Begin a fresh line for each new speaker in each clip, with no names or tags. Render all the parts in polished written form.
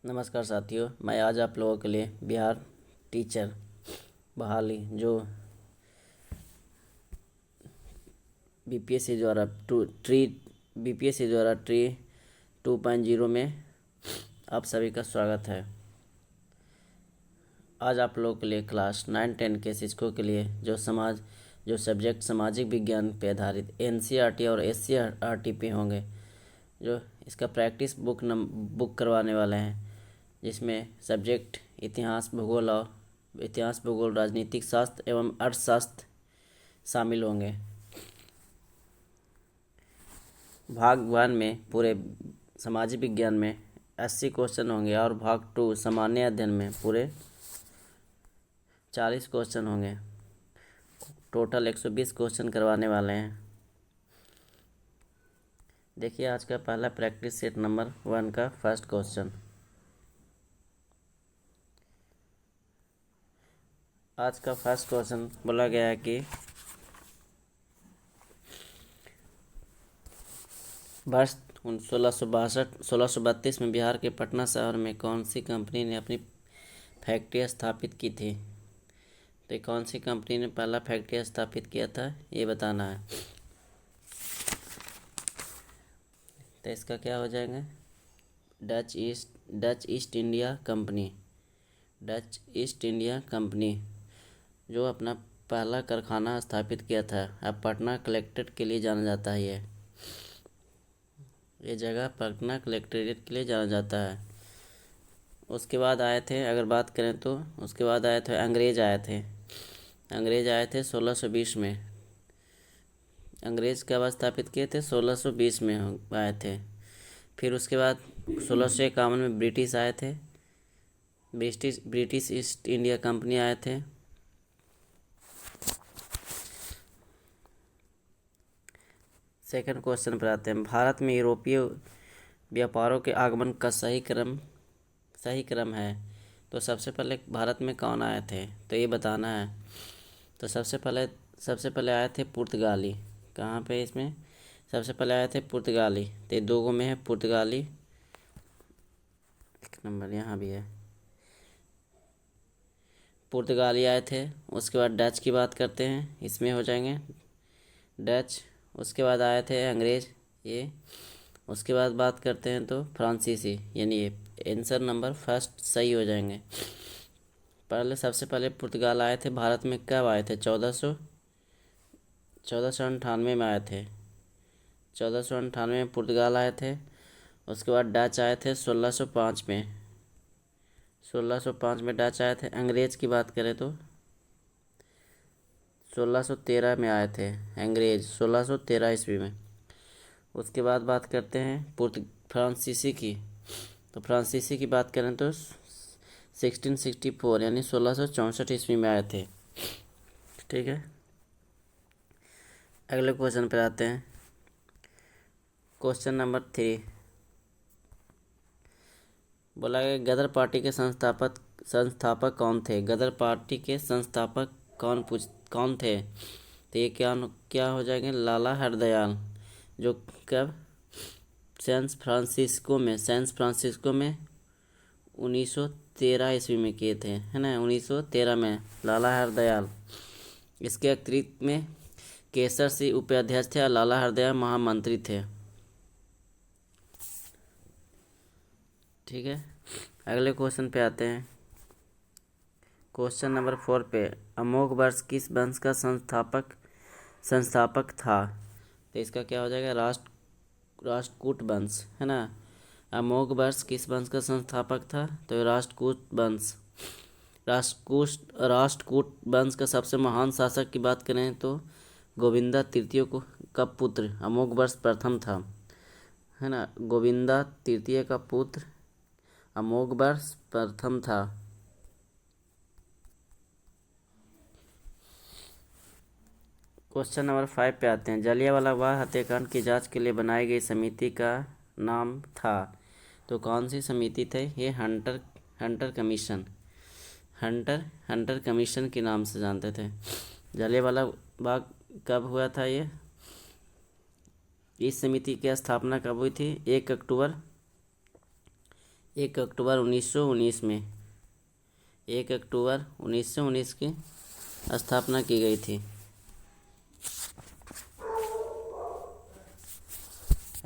नमस्कार साथियों, मैं आज आप लोगों के लिए बिहार टीचर बहाली जो बीपीएससी द्वारा ट्री 2.0 में आप सभी का स्वागत है। आज आप लोगों के लिए क्लास 9-10 के शिक्षकों के लिए जो सब्जेक्ट सामाजिक विज्ञान पे आधारित एनसीईआरटी और एससीईआरटी पे होंगे, जो इसका प्रैक्टिस बुक करवाने वाले हैं, जिसमें सब्जेक्ट इतिहास भूगोल, राजनीतिक शास्त्र एवं अर्थशास्त्र शामिल होंगे। भाग 1 में पूरे सामाजिक विज्ञान में 80 क्वेश्चन होंगे और भाग 2 सामान्य अध्ययन में पूरे 40 क्वेश्चन होंगे। टोटल 120 क्वेश्चन करवाने वाले हैं। देखिए आज का पहला प्रैक्टिस सेट नंबर 1 का फर्स्ट क्वेश्चन। आज का फर्स्ट क्वेश्चन बोला गया है कि वर्ष 1632 में बिहार के पटना शहर में कौन सी कंपनी ने अपनी फैक्ट्री स्थापित की थी। तो ये कौन सी कंपनी ने पहला फैक्ट्री स्थापित किया था, ये बताना है। तो इसका क्या हो जाएगा, डच ईस्ट इंडिया कंपनी जो अपना पहला कारखाना स्थापित किया था। अब पटना कलेक्ट्रेट के लिए जाना जाता है। ये जगह पटना कलेक्ट्रेट के लिए जाना जाता है। उसके बाद आए थे, अगर बात करें तो उसके बाद आए थे अंग्रेज आए थे 1620 में। अंग्रेज कब स्थापित किए थे, 1620 में आए थे। फिर उसके बाद 1651 में ब्रिटिश आए थे। ब्रिटिश ईस्ट इंडिया कंपनी आए थे। सेकंड क्वेश्चन पर आते हैं। भारत में यूरोपीय व्यापारों के आगमन का सही क्रम है। तो सबसे पहले भारत में कौन आए थे, तो ये बताना है। तो सबसे पहले आए थे पुर्तगाली। कहाँ पे, इसमें सबसे पहले आए थे पुर्तगाली। तो ये 2 में है पुर्तगाली, एक नंबर यहाँ भी है। पुर्तगाली आए थे। उसके बाद डच की बात करते हैं, इसमें हो जाएंगे डच। उसके बाद आए थे अंग्रेज, ये। उसके बाद बात करते हैं तो फ्रांसीसी, यानी ये आंसर नंबर फर्स्ट सही हो जाएंगे। सबसे पहले पुर्तगाल आए थे भारत में, कब आए थे, 1498 में आए थे। 1498 में पुर्तगाल आए थे। उसके बाद डच आए थे 1605 में। 1605 में डच आए थे। अंग्रेज की बात करें तो 1613 में आए थे अंग्रेज, 1613 ईस्वी में। उसके बाद बात करते हैं फ्रांसीसी की। तो फ्रांसीसी की बात करें तो 1664 यानी 1664 ईस्वी में आए थे। ठीक है, अगले क्वेश्चन पर आते हैं। क्वेश्चन नंबर 3 बोला गया गदर पार्टी के संस्थापक कौन थे। गदर पार्टी के संस्थापक कौन थे। तो ये क्या हो जाएंगे, लाला हरदयाल, जो कब सैन फ्रांसिस्को में 1913 ईस्वी में किए थे, है ना, 1913 में लाला हरदयाल। इसके अतिरिक्त में केसर सिंह उपाध्यक्ष थे और लाला हरदयाल महामंत्री थे। ठीक है, अगले क्वेश्चन पे आते हैं। क्वेश्चन नंबर 4 पे, अमोघ वर्ष किस वंश का संस्थापक था। तो इसका क्या हो जाएगा, राष्ट्रकूट वंश, है ना। अमोघ वर्ष किस वंश का संस्थापक था, तो राष्ट्रकूट वंश का सबसे महान शासक की बात करें तो गोविंदा तृतीय का पुत्र अमोघ वर्ष प्रथम था, है ना। गोविंदा तृतीय का पुत्र अमोघ वर्ष प्रथम था। क्वेश्चन नंबर 5 पे आते हैं। जलियांवाला बाग हत्याकांड की जांच के लिए बनाई गई समिति का नाम था। तो कौन सी समिति थी, ये हंटर कमीशन के नाम से जानते थे। जलियांवाला बाग कब हुआ था, ये इस समिति की स्थापना कब हुई थी, 1 अक्टूबर 1 अक्टूबर 1919 में 1 अक्टूबर 1919 की स्थापना की गई थी।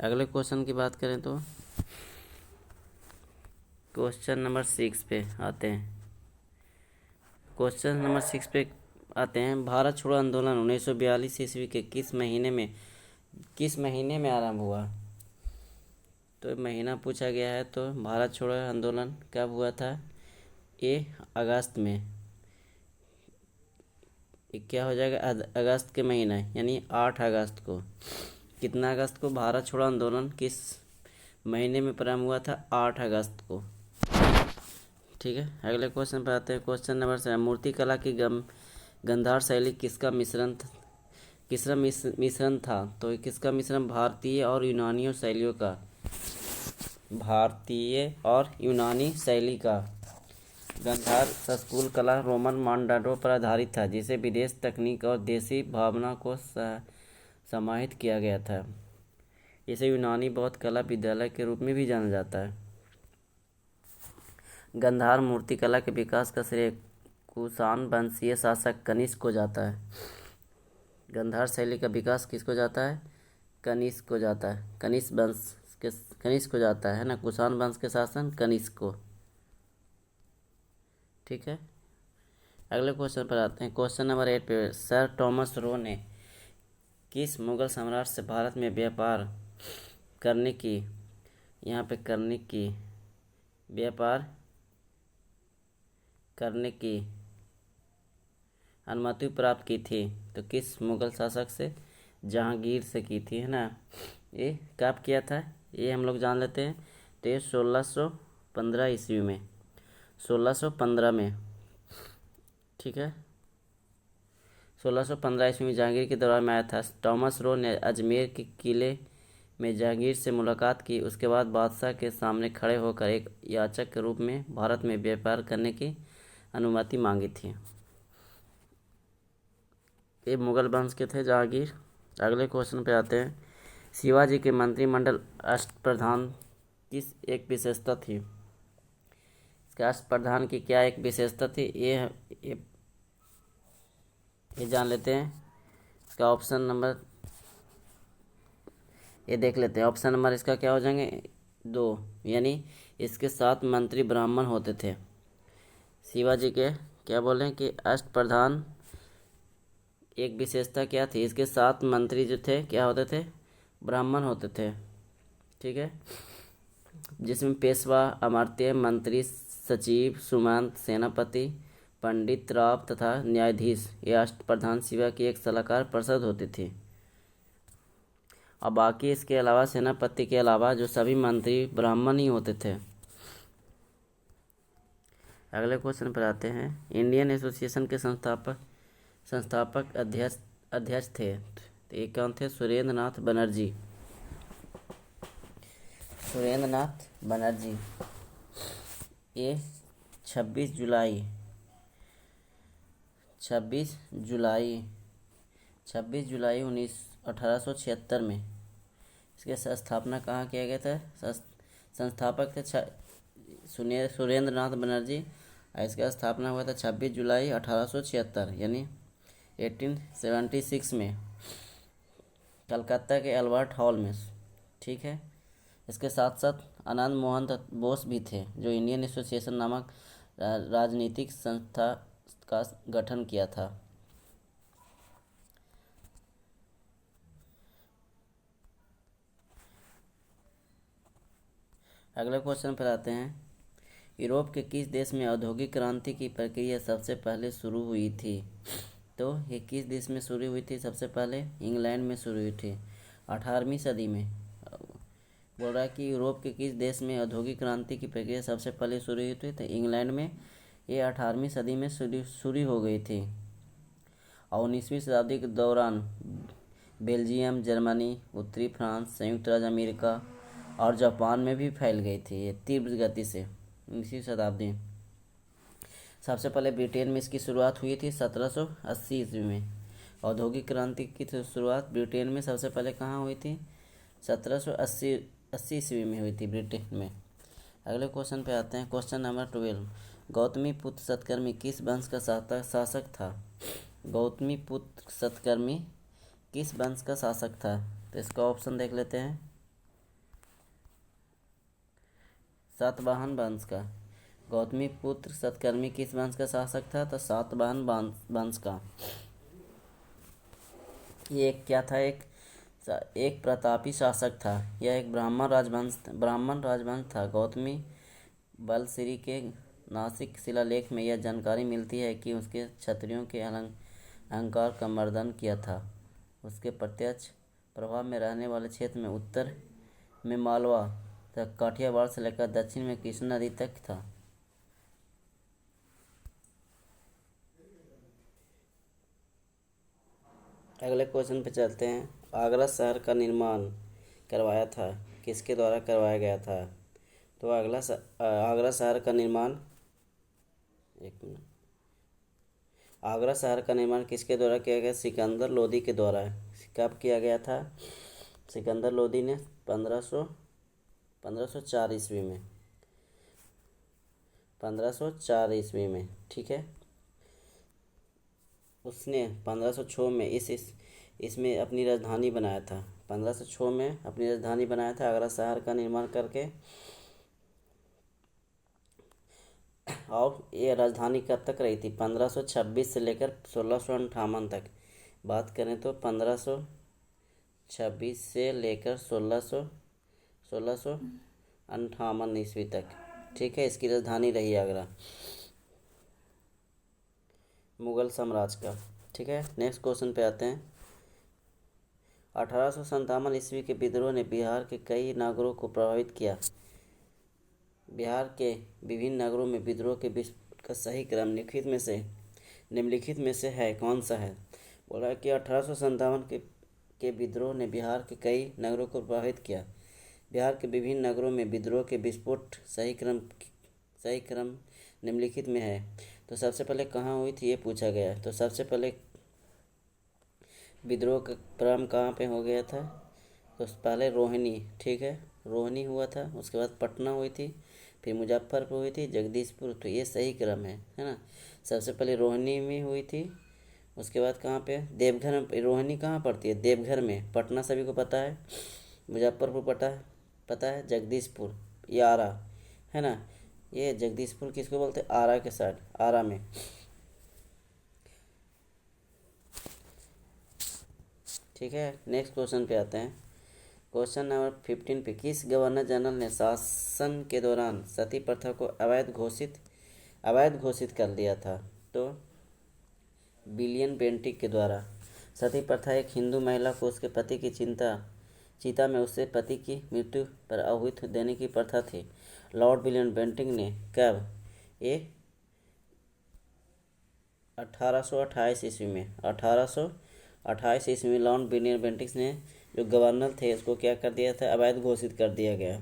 अगले क्वेश्चन की बात करें तो क्वेश्चन नंबर 6 पे आते हैं। क्वेश्चन नंबर 6 पे आते हैं। भारत छोड़ो आंदोलन 1942 ईस्वी के किस महीने में आरंभ हुआ? तो महीना पूछा गया है, तो भारत छोड़ो आंदोलन कब हुआ था? अगस्त में। क्या हो जाएगा? अगस्त के महीना, यानी 8 अगस्त को। कितना अगस्त को भारत छोड़ो आंदोलन किस महीने में प्रारंभ हुआ था? 8 अगस्त को। ठीक है, अगले क्वेश्चन पर आते हैं। क्वेश्चन नंबर 7, मूर्तिकला की गंधार शैली किसका मिश्रण था? तो किसका मिश्रण? भारतीय और यूनानी शैलियों का। भारतीय और यूनानी शैली का। गंधार संकुल कला रोमन मानदंडों पर आधारित था, जिसे विदेश तकनीक और देसी भावना को समाहित किया गया था। इसे यूनानी बौद्ध कला विद्यालय के रूप में भी जाना जाता है। गंधार मूर्तिकला के विकास का श्रेय कुषाण वंशीय शासक कनिष्क को जाता है। गंधार शैली का विकास किसको जाता है? कनिष्क को जाता है। कनिष्क को जाता है ना, कुषाण वंश के शासन कनिष्क को। ठीक है, अगले क्वेश्चन पर आते हैं। क्वेश्चन नंबर 8 पे, सर टॉमस रो ने किस मुगल सम्राट से भारत में व्यापार करने की अनुमति प्राप्त की थी? तो किस मुगल शासक से? जहांगीर से की थी, है ना। ये कब किया था? ये हम लोग जान लेते हैं। तो ये 1615 ईस्वी में, 1615 में। ठीक है, 1615 ईस्वी में जहांगीर के दौरान में आया था। टॉमस रो ने अजमेर के किले में जहांगीर से मुलाकात की। उसके बाद बादशाह के सामने खड़े होकर एक याचक के रूप में भारत में व्यापार करने की अनुमति मांगी थी। ये मुगल वंश के थे जहांगीर। अगले क्वेश्चन पे आते हैं। शिवाजी के मंत्रिमंडल अष्टप्रधान किस एक विशेषता थी? इसका अष्टप्रधान की क्या एक विशेषता थी? ये जान लेते हैं। इसका ऑप्शन नंबर ये देख लेते हैं। ऑप्शन नंबर इसका क्या हो जाएंगे? 2, यानी इसके 7 मंत्री ब्राह्मण होते थे। शिवाजी के क्या बोले कि अष्टप्रधान एक विशेषता क्या थी? इसके 7 मंत्री जो थे क्या होते थे? ब्राह्मण होते थे। ठीक है, जिसमें पेशवा, अमात्य, मंत्री, सचिव, सुमंत, सेनापति, पंडित, राव तथा न्यायाधीश, ये अष्टप्रधान शिवा की एक सलाहकार परिषद होती थी। और बाकी इसके अलावा सेनापति के अलावा जो सभी मंत्री ब्राह्मण ही होते थे। अगले क्वेश्चन पर आते हैं। इंडियन एसोसिएशन के संस्थापक अध्यक्ष थे, तो ये कौन थे? सुरेंद्र नाथ बनर्जी। ये 26 जुलाई 1876 में इसके स्थापना कहाँ किया गया था? संस्थापक थे सुरेंद्र नाथ बनर्जी। इसका स्थापना हुआ था 26 जुलाई 1876, यानी 1876 में, कलकत्ता के अल्बर्ट हॉल में। ठीक है, इसके साथ साथ आनंद मोहन बोस भी थे, जो इंडियन एसोसिएशन नामक राजनीतिक संस्था का गठन किया था। अगले क्वेश्चन पर आते हैं। यूरोप के किस देश में औद्योगिक क्रांति की प्रक्रिया सबसे पहले शुरू हुई थी? तो ये किस देश में शुरू हुई थी? सबसे पहले इंग्लैंड में शुरू हुई थी 18वीं सदी में। बोल रहा है कि यूरोप के किस देश में औद्योगिक क्रांति की प्रक्रिया सबसे पहले शुरू हुई थी? तो इंग्लैंड में। ये 18वीं सदी में शुरू हो गई थी। और 19वीं शताब्दी के दौरान बेल्जियम, जर्मनी, उत्तरी फ्रांस, संयुक्त राज्य अमेरिका और जापान में भी फैल गई थी ये तीव्र गति से 19वीं शताब्दी में। सबसे पहले ब्रिटेन में इसकी शुरुआत हुई थी 1780 ईस्वी में। औद्योगिक क्रांति की शुरुआत ब्रिटेन में सबसे पहले कहाँ हुई थी? 1780 ईस्वी में हुई थी ब्रिटेन में। अगले क्वेश्चन पे आते हैं। क्वेश्चन नंबर 12, गौतमी पुत्र सतकर्मी किस वंश का शासक था? गौतमी पुत्र सतकर्मी किस वंश का शासक था? तो इसका ऑप्शन देख लेते हैं। सातवाहन वंश का। गौतमी पुत्र सतकर्मी किस वंश का शासक था? तो सातवाहन वंश का। ये एक क्या था? एक प्रतापी शासक था। यह एक ब्राह्मण राजवंश था। गौतमी बलश्री के नासिक शिलालेख में यह जानकारी मिलती है कि उसके क्षत्रियों के अहंकार का मर्दन किया था। उसके प्रत्यक्ष प्रभाव में रहने वाले क्षेत्र में उत्तर में मालवा तक, काठियावाड़ से लेकर दक्षिण में कृष्णा नदी तक था। अगले क्वेश्चन पे चलते हैं। आगरा शहर का निर्माण करवाया था, किसके द्वारा करवाया गया था? तो आगरा शहर का निर्माण, एक मिनट, आगरा शहर का निर्माण किसके द्वारा किया गया? सिकंदर लोदी के द्वारा। कब किया गया था? सिकंदर लोदी ने 1504 ईस्वी में। 1504 ईस्वी में, ठीक है। उसने 1506 में इसमें अपनी राजधानी बनाया था। 1506 में अपनी राजधानी बनाया था आगरा शहर का निर्माण करके। और ये राजधानी कब तक रही थी? 1526 से लेकर 1658 तक। बात करें तो 1526 से लेकर 1658 ईस्वी तक, ठीक है, इसकी राजधानी रही आगरा, मुगल साम्राज्य का। ठीक है, नेक्स्ट क्वेश्चन पे आते हैं। 1857 ईस्वी के विद्रोह ने बिहार के कई नगरों को प्रभावित किया। बिहार के विभिन्न नगरों में विद्रोह के विस्फोट का सही क्रम निम्नलिखित में से है, कौन सा है? बोला कि 1857 के विद्रोह ने बिहार के कई नगरों को प्रभावित किया। बिहार के विभिन्न नगरों में विद्रोह के विस्फोट सही क्रम निम्नलिखित में है। तो सबसे पहले कहाँ हुई थी ये पूछा गया। तो सबसे पहले विद्रोह का प्रारंभ कहाँ पे हो गया था? तो पहले रोहिणी, ठीक है, रोहिणी हुआ था। उसके बाद पटना हुई थी, फिर मुजफ्फरपुर हुई थी, जगदीशपुर। तो ये सही क्रम है ना। सबसे पहले रोहिणी में हुई थी, उसके बाद कहाँ पे? देवघर में। रोहिणी कहाँ पड़ती है? देवघर में। पटना सभी को पता है, मुजफ्फरपुर पता है, जगदीशपुर ये आरा है ना। ये जगदीशपुर किसको बोलते हैं? आरा के साइड, आरा में। ठीक है, नेक्स्ट क्वेश्चन पे आते हैं। क्वेश्चन नंबर 15 पे, किस गवर्नर जनरल ने शासन के दौरान सती प्रथा को अवैध घोषित कर दिया था? तो विलियम बेंटिक के द्वारा। सती प्रथा एक हिंदू महिला को उसके पति की चिता में उससे पति की मृत्यु पर आहुति देने की प्रथा थी। लॉर्ड विलियम बेंटिक ने कब? ये 1828 ईस्वी में। 1828 ईस्वी में लॉर्ड विलियम बेंटिक ने, जो गवर्नर थे, इसको क्या कर दिया था? अवैध घोषित कर दिया गया।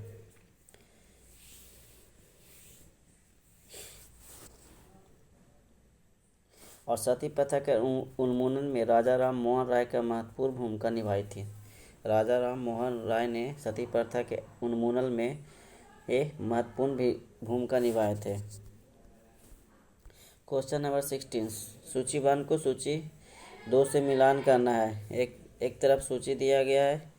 और सती प्रथा के उन्मूलन में राजा राम मोहन राय का महत्वपूर्ण भूमिका निभाई थी। राजा राम मोहन राय ने सती प्रथा के उन्मूलन में एक महत्वपूर्ण भूमिका निभाए थे। क्वेश्चन नंबर 16, सूचीबद्ध को सूची 2 से मिलान करना है। एक तरफ सूची दिया गया है,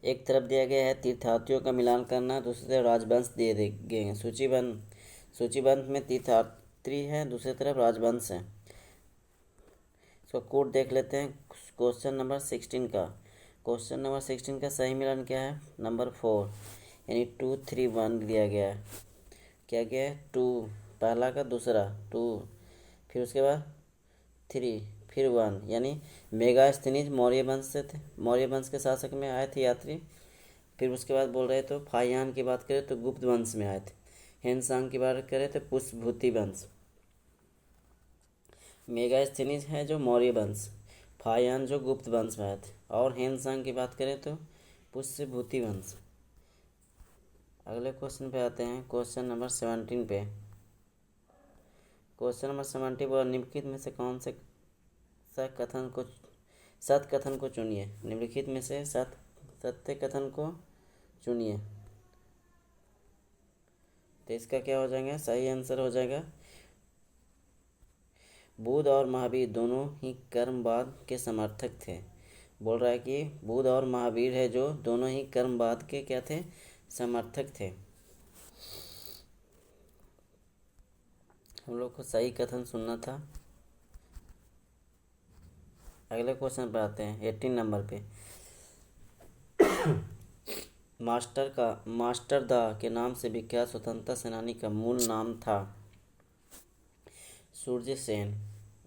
एक तरफ दिया गया है तीर्थयात्रियों का मिलान करना, दूसरी तरफ राजवंश दिए गए हैं। सूचीबद्ध में तीर्थयात्री हैं, दूसरी तरफ राजवंश है। इसका कोड देख लेते हैं। क्वेश्चन नंबर 16 का सही मिलान क्या है? नंबर 4, यानी 2 3 1 दिया गया है। क्या गया है? 2 पहला का दूसरा 2, फिर उसके बाद 3, फिर 1, यानी मेगास्थनीज मौर्य वंश से थे, मौर्य वंश के शासक में आए थे यात्री। फिर उसके बाद बोल रहे तो फाहियान की बात करें तो गुप्त वंश में आए थे। हेनसांग की बात करें तो पुष्यभूति वंश। मेगास्थनीज है जो मौर्य वंश, फाहियान जो गुप्त वंश में आए थे, और हेनसांग की बात करें तो पुष्यभूति वंश। अगले क्वेश्चन पे आते हैं। क्वेश्चन नंबर 17 पे। क्वेश्चन नंबर 17 बोला, निम्नलिखित में से कौन से सत कथन को चुनिए। निम्नलिखित में से सत्य कथन को चुनिए। तो इसका क्या हो जाएगा, सही आंसर हो जाएगा बुद्ध और महावीर दोनों ही कर्मवाद के समर्थक थे। बोल रहा है कि बुद्ध और महावीर है जो दोनों ही कर्मवाद के क्या थे, समर्थक थे। हम लोग को सही कथन सुनना था। अगले क्वेश्चन पर आते हैं 18 नंबर पे। मास्टर दा के नाम से विख्यात स्वतंत्रता सेनानी का मूल नाम था सूर्य सेन।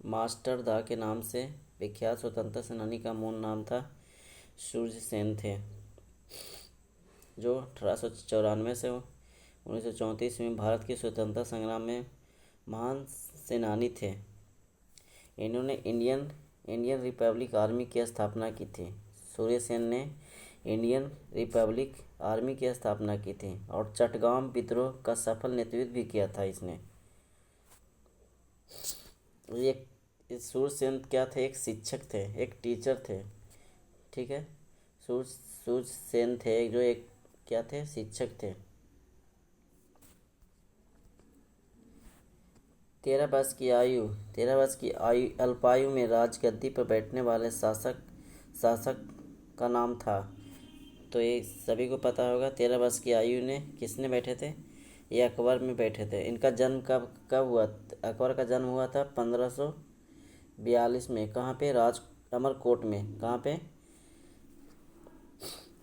मास्टर दा के नाम से विख्यात स्वतंत्रता सेनानी का मूल नाम था सूर्य सेन थे, जो 1894 से 1934 में भारत के स्वतंत्रता संग्राम में महान सेनानी थे। इन्होंने इंडियन रिपब्लिक आर्मी की स्थापना की थी। सूर्य सेन ने इंडियन रिपब्लिक आर्मी की स्थापना की थी और चटगांव विद्रोह का सफल नेतृत्व भी किया था इसने। ये सूर्य सेन क्या थे, एक शिक्षक थे, एक टीचर थे। ठीक है, सूर्य सेन थे जो एक क्या थे, शिक्षक थे। 13 वर्ष की आयु अल्पायु में राजगद्दी पर बैठने वाले शासक का नाम था। तो ये सभी को पता होगा 13 वर्ष की आयु ने किसने बैठे थे, ये अकबर में बैठे थे। इनका जन्म कब हुआ, अकबर का जन्म हुआ था 1542 में। कहाँ पे, अमरकोट में। कहाँ पे,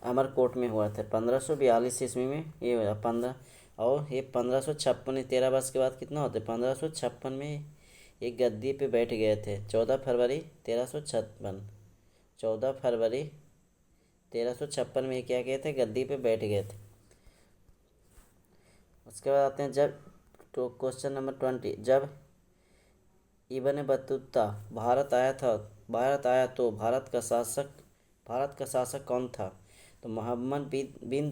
अमरकोट में हुआ था 1542 ईस्वी में ये हुआ 15। और ये 1556, 13 वर्ष के बाद कितना होते, 1556 में ये गद्दी पे बैठ गए थे। 14 फरवरी 1356, 14 फरवरी 1356 में क्या किए थे, गद्दी पे बैठ गए थे। उसके बाद आते हैं जब, तो क्वेश्चन नंबर 20, जब इब्न बतूता भारत आया तो भारत का शासक कौन था। तो मोहम्मद बिन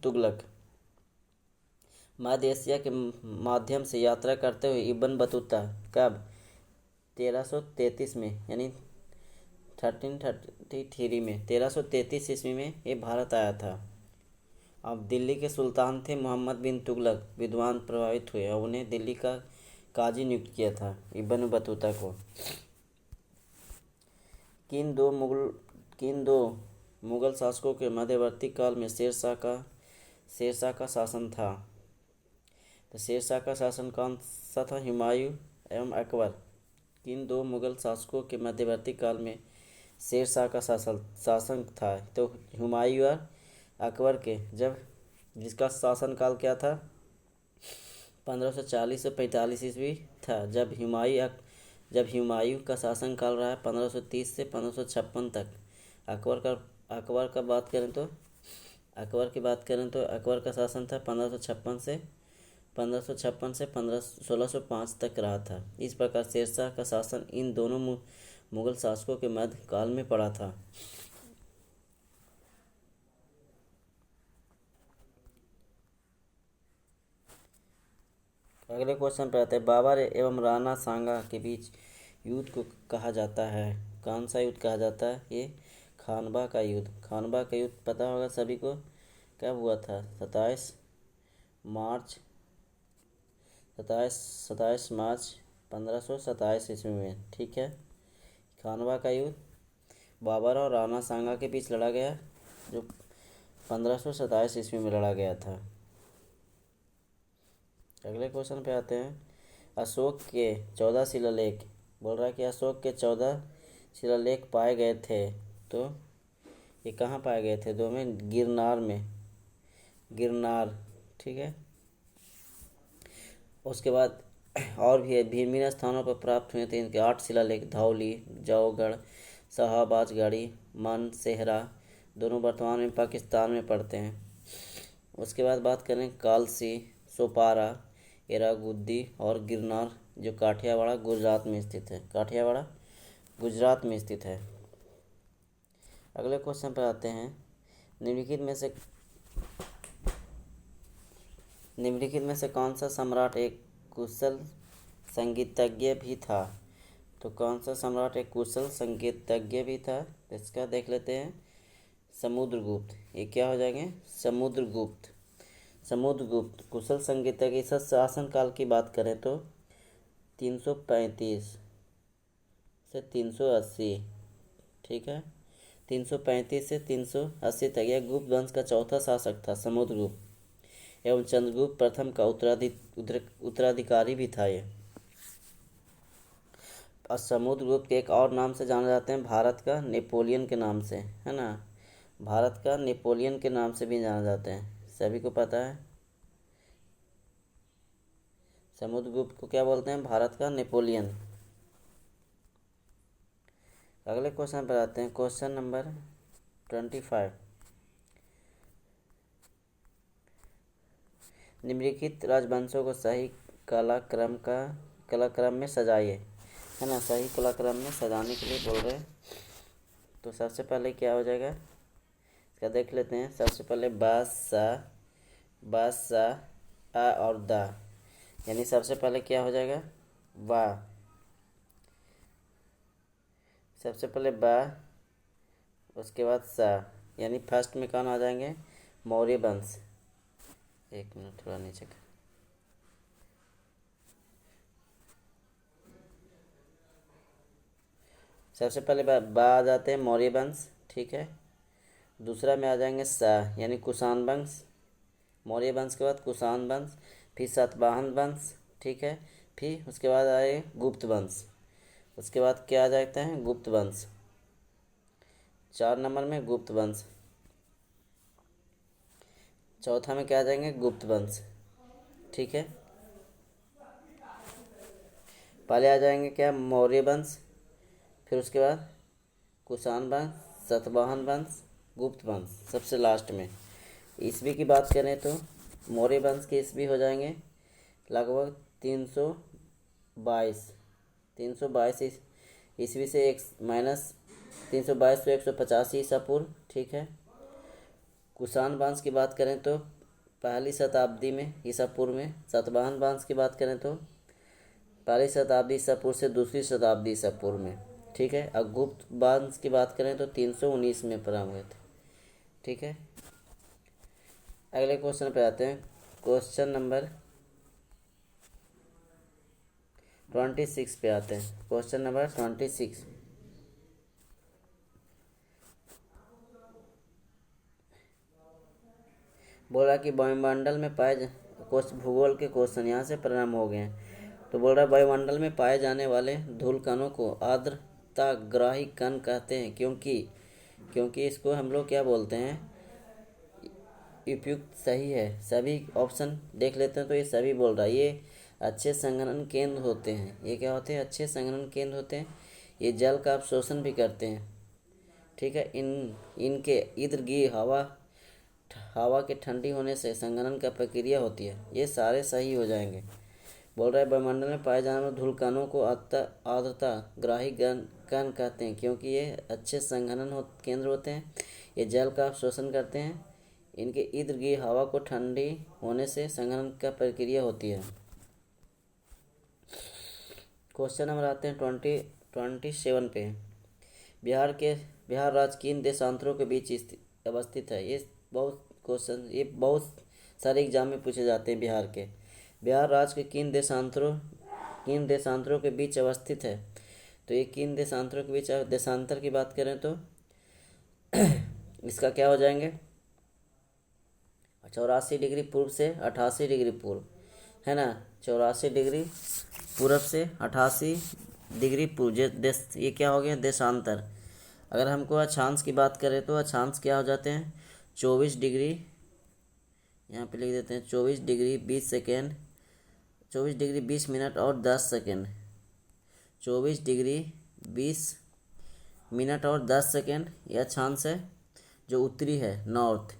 तुगलक। मध्य एशिया के माध्यम से यात्रा करते हुए इब्न बतूता कब, 1333 में, यानी 1333 में, 1333 ईस्वी में ये भारत आया था। अब दिल्ली के सुल्तान थे मोहम्मद बिन तुगलक, विद्वान प्रभावित हुए और उन्हें दिल्ली का काजी नियुक्त किया था इब्न बतूता को। किन दो मुगल शासकों के मध्यवर्ती काल में शेरशाह का शासन था। तो शेरशाह का शासन कौन सा था, हुमायूं एवं अकबर। किन दो मुगल शासकों के मध्यवर्ती काल में शेरशाह का शासन था। तो हुमायूं और अकबर के, जिसका शासन काल क्या था, 1540 से 45 ईस्वी था। जब हुमायूं का शासन काल रहा है 1530 से 1556 तक। अकबर की बात करें तो अकबर का शासन था 1556 से 1605 तक रहा था। इस प्रकार शेरशाह का शासन इन दोनों मुगल शासकों के मध्य काल में पड़ा था। अगले क्वेश्चन पर आते हैं, बाबर एवं राणा सांगा के बीच युद्ध को कहा जाता है, कौन सा युद्ध कहा जाता है, ये खानवा का युद्ध। खानवा का युद्ध पता होगा सभी को, कब हुआ था, 27 मार्च 1527 ईस्वी में। ठीक है, खानवा का युद्ध बाबर और राणा सांगा के बीच लड़ा गया, जो 1527 ईस्वी में लड़ा गया था। अगले क्वेश्चन पे आते हैं, अशोक के 14 शिलालेख। बोल रहा है कि अशोक के 14 शिलालेख पाए गए थे। तो ये कहाँ पाए गए थे, दो में, गिरनार। ठीक है, उसके बाद और भी भिन्न स्थानों पर प्राप्त हुए थे इनके 8 शिलालेख। धौली, जौगढ़, शाहबाजगढ़ी, मानसेहरा, दोनों वर्तमान में पाकिस्तान में पड़ते हैं। उसके बाद बात करें कालसी, सोपारा, एरागुद्दी और गिरनार, जो काठियावाड़ गुजरात में स्थित है। अगले क्वेश्चन पर आते हैं, निम्नलिखित में से कौन सा सम्राट एक कुशल संगीतज्ञ भी था। तो कौन सा सम्राट एक कुशल संगीतज्ञ भी था, इसका देख लेते हैं। समुद्रगुप्त, ये क्या हो जाएंगे? समुद्रगुप्त। समुद्रगुप्त कुशल संगीतज्ञ की शासन काल की बात करें तो 335 से 380, ठीक है, 335 से 380 तक। यह गुप्त वंश का चौथा शासक था समुद्रगुप्त, एवं चंद्रगुप्त प्रथम का उत्तराधिकारी भी था ये। और समुद्रगुप्त के एक और नाम से जाने जाते हैं, भारत का नेपोलियन के नाम से, है ना, भारत का नेपोलियन के नाम से भी जाने जाते हैं, सभी को पता है। समुद्रगुप्त को क्या बोलते हैं? भारत का नेपोलियन। अगले क्वेश्चन पर आते हैं, क्वेश्चन नंबर 25। निम्नलिखित राजवंशों को सही कलाक्रम में सजाइए, है ना, सही कलाक्रम में सजाने के लिए बोल रहे हैं। तो सबसे पहले क्या हो जाएगा इसका देख लेते हैं। सबसे पहले बादशाह आ और दा, यानी सबसे पहले क्या हो जाएगा? वाह, सबसे पहले बा, उसके बाद सा, यानी फर्स्ट में कौन आ जाएंगे? मौर्य वंश। एक मिनट थोड़ा नीचे का, सबसे पहले बा आ जाते हैं मौर्य वंश, ठीक है। दूसरा में आ जाएंगे सा, यानी कुषाण वंश। मौर्य वंश के बाद कुषाण वंश, फिर सातवाहन वंश, ठीक है। फिर उसके बाद आए गुप्त वंश, उसके बाद क्या आ जाते हैं? गुप्त वंश। 4 नंबर में गुप्त वंश। चौथा में क्या आ जाएंगे? गुप्त वंश, ठीक है। पहले आ जाएंगे क्या? मौर्य वंश, फिर उसके बाद कुषाण वंश, सातवाहन वंश, गुप्त वंश, सबसे लास्ट में। ईस्वी की बात करें तो मौर्य वंश के ईस्वी हो जाएंगे लगभग 322 ईस्वी से एक माइनस 322 से 185 ईसा पूर्व, ठीक है। कुषाण वंश की बात करें तो पहली शताब्दी में ईसा पूर्व में। सातवाहन वंश की बात करें तो पहली शताब्दी ईसा पूर्व से दूसरी शताब्दी ईसा पूर्व में, ठीक है। और गुप्त वंश की बात करें तो 319 में प्रारंभ हुए थे, ठीक है। अगले क्वेश्चन पे आते हैं, क्वेश्चन नंबर 26 पे आते हैं। क्वेश्चन नंबर 26, बोल रहा कि वायुमंडल में भूगोल के क्वेश्चन यहाँ से प्रारंभ हो गए हैं। तो बोल रहा है वायुमंडल में पाए जाने वाले धूल कणों को आर्द्रताग्राही कण कहते हैं, क्योंकि इसको हम लोग क्या बोलते हैं? उपयुक्त सही है, सभी ऑप्शन देख लेते हैं तो ये सभी बोल रहा है। ये अच्छे संघनन केंद्र होते हैं। ये क्या होते हैं? अच्छे संघनन केंद्र होते हैं। ये जल का अवशोषण भी करते हैं, ठीक है। इनके इर्द गिर्द हवा के ठंडी होने से संघनन का प्रक्रिया होती है। ये सारे सही हो जाएंगे। बोल रहा है वायुमंडल में पाए जाने वाले धूल कणों को आर्द्रता ग्राही कण कहते हैं, क्योंकि ये अच्छे संघनन केंद्र होते हैं। ये जल का अवशोषण करते हैं। इनके इर्द गिर्द हवा को ठंडी होने से संघनन का प्रक्रिया होती है। क्वेश्चन नंबर आते हैं 27 पे। बिहार राज्य किन देशांतरों के बीच अवस्थित है? ये बहुत सारे एग्जाम में पूछे जाते हैं। बिहार राज्य के किन देशांतरों के बीच अवस्थित है? तो ये किन देशांतरों के बीच, देशांतर की बात करें तो इसका क्या हो जाएंगे? 84 डिग्री पूर्व से 88 डिग्री पूर्व, है ना, 84 डिग्री पूर्व से 88 डिग्री पूर्व। ये क्या हो गया? देशांतर। अगर हमको अक्षांश की बात करें तो अक्षांश क्या हो जाते हैं? 24 डिग्री, यहाँ पे लिख देते हैं 24 डिग्री 20 सेकेंड, 24 डिग्री 20 मिनट और 10 सेकेंड, 24 डिग्री 20 मिनट और 10 सेकेंड। यह अक्षांश है जो उत्तरी है, नॉर्थ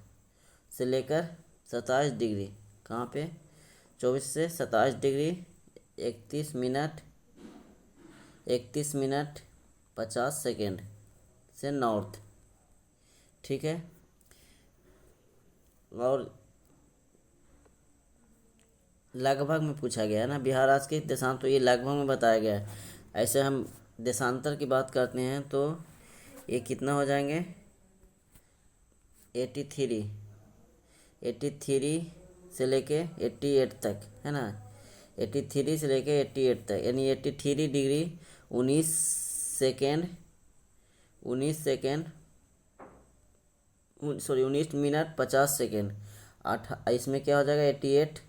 से लेकर 27 डिग्री, कहाँ पे? 24 से 27 डिग्री 31 मिनट 50 सेकेंड से नॉर्थ, ठीक है। और लगभग में पूछा गया है ना, बिहार राज्य के देशांतर, तो ये लगभग में बताया गया है। ऐसे हम देशांतर की बात करते हैं तो ये कितना हो जाएंगे? 83 83 से लेके 88 तक है ना। 83 से लेके 88 तक यानी 83 degree 19 second 19 second 19 minute 50 second. इसमें क्या हो जाएगा 88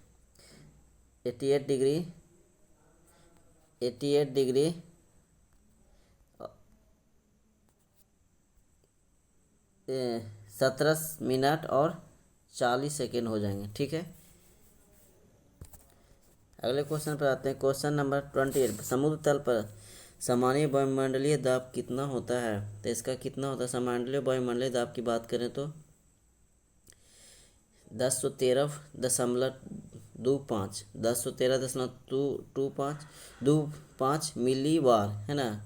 डिग्री 17 मिनट और 40 सेकेंड हो जाएंगे। ठीक है, अगले क्वेश्चन पर आते हैं। क्वेश्चन नंबर 28, समुद्र तल पर सामान्य वायुमंडलीय दाब कितना होता है? तो इसका कितना होता है सामान्य वायुमंडलीय दाब की बात करें तो 1013.25 मिली बार है ना,